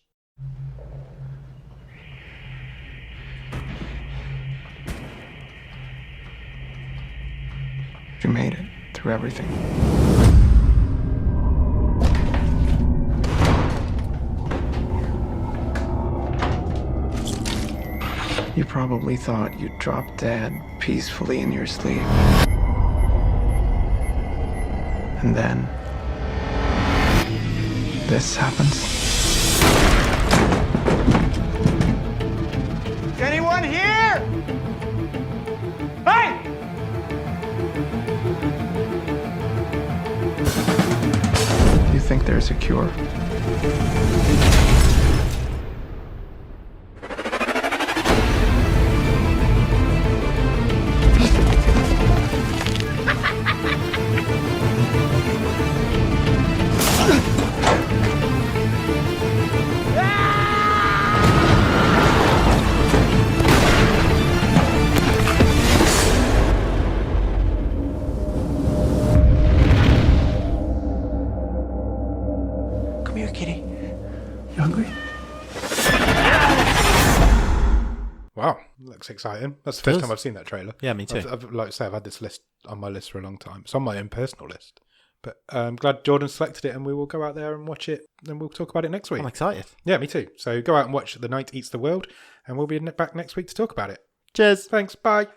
You made it through everything. You probably thought you'd drop dead peacefully in your sleep. And then this happens. Anyone here? Hey! You think there's a cure? Exciting. That's the first time I've seen that trailer. Yeah, me too. Like I say, I've had this list on my list for a long time. It's on my own personal list. But I'm glad Jordan selected it, and we will go out there and watch it, and we'll talk about it next week. I'm excited. Yeah, me too. So go out and watch The Night Eats the World, and we'll be back next week to talk about it. Cheers. Thanks. Bye.